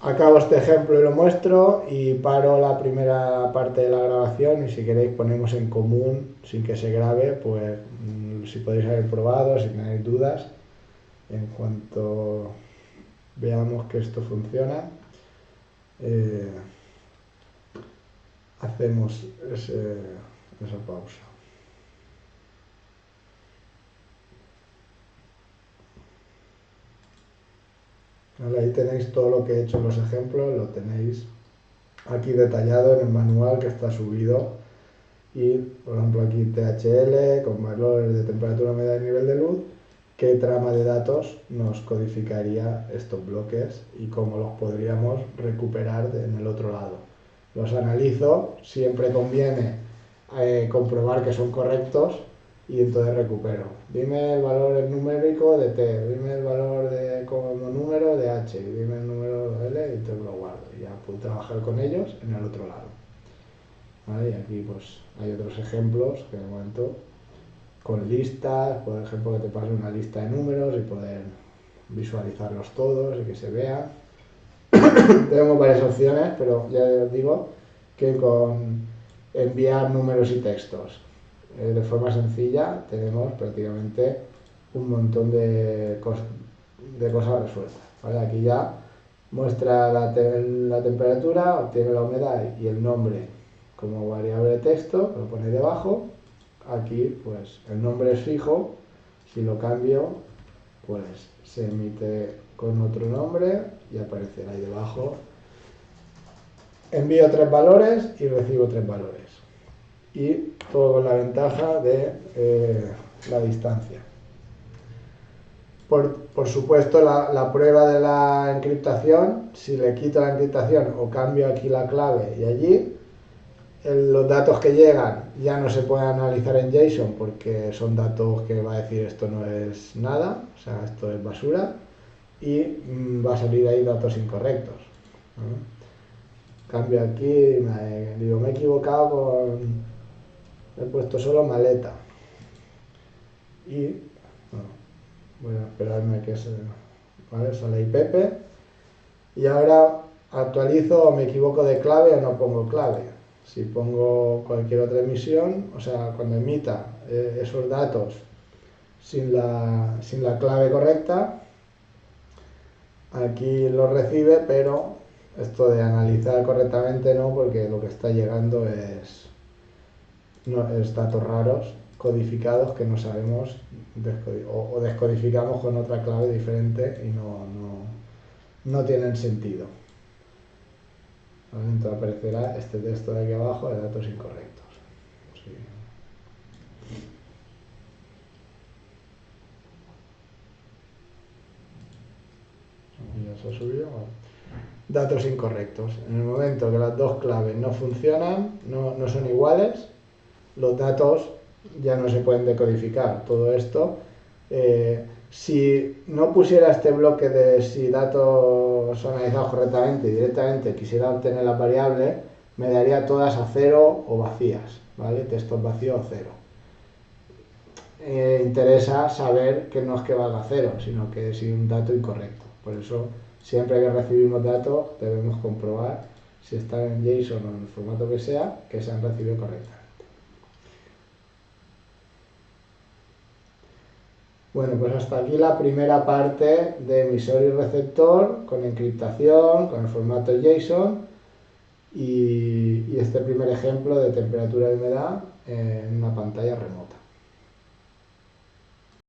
Acabo este ejemplo y lo muestro y paro la primera parte de la grabación y si queréis ponemos en común sin que se grabe, pues si podéis haber probado, si tenéis dudas, en cuanto veamos que esto funciona, hacemos esa pausa. Vale, ahí tenéis todo lo que he hecho en los ejemplos, lo tenéis aquí detallado en el manual que está subido y por ejemplo aquí THL con valores de temperatura, humedad y nivel de luz, qué trama de datos nos codificaría estos bloques y cómo los podríamos recuperar en el otro lado. Los analizo, siempre conviene comprobar que son correctos y entonces recupero. Dime el valor numérico de t, dime el valor como número de h, dime el número de l y entonces lo guardo. Y ya puedo trabajar con ellos en el otro lado. ¿Vale? Y aquí pues hay otros ejemplos que de momento con listas, por ejemplo que te pase una lista de números y poder visualizarlos todos y que se vean. Tenemos varias opciones, pero ya os digo que con enviar números y textos de forma sencilla tenemos prácticamente un montón de cosas resueltas. ¿Vale? Aquí ya muestra la temperatura, obtiene la humedad y el nombre como variable de texto, lo pone debajo. Aquí pues el nombre es fijo, si lo cambio pues se emite con otro nombre y aparecerá ahí debajo. Envío 3 valores y recibo 3 valores. Y todo con la ventaja de la distancia. Por supuesto, la prueba de la encriptación, si le quito la encriptación o cambio aquí la clave y allí, los datos que llegan ya no se pueden analizar en JSON porque son datos que va a decir esto no es nada, o sea, esto es basura, y va a salir ahí datos incorrectos. Cambio aquí, me he equivocado he puesto solo maleta. Y voy a esperarme a que sale Pepe. Y ahora actualizo o me equivoco de clave o no pongo clave. Si pongo cualquier otra emisión, o sea, cuando emita esos datos sin la clave correcta, aquí lo recibe, pero esto de analizar correctamente no, porque lo que está llegando es datos raros codificados que no sabemos o descodificamos con otra clave diferente y no tienen sentido. ¿Vale? Entonces aparecerá este texto de aquí abajo de datos incorrectos. Sí. Ya se ha subido. Vale. Datos incorrectos. En el momento que las dos claves no funcionan, no son iguales, los datos ya no se pueden decodificar. Todo esto, si no pusiera este bloque de si datos son analizados correctamente y directamente quisiera obtener las variables, me daría todas a 0 o vacías, ¿vale? Textos vacíos o 0. Interesa saber que no es que valga 0, sino que es un dato incorrecto. Por eso, siempre que recibimos datos, debemos comprobar si están en JSON o en el formato que sea, que se han recibido correctamente. Bueno, pues hasta aquí la primera parte de emisor y receptor con encriptación, con el formato JSON y este primer ejemplo de temperatura y humedad en una pantalla remota.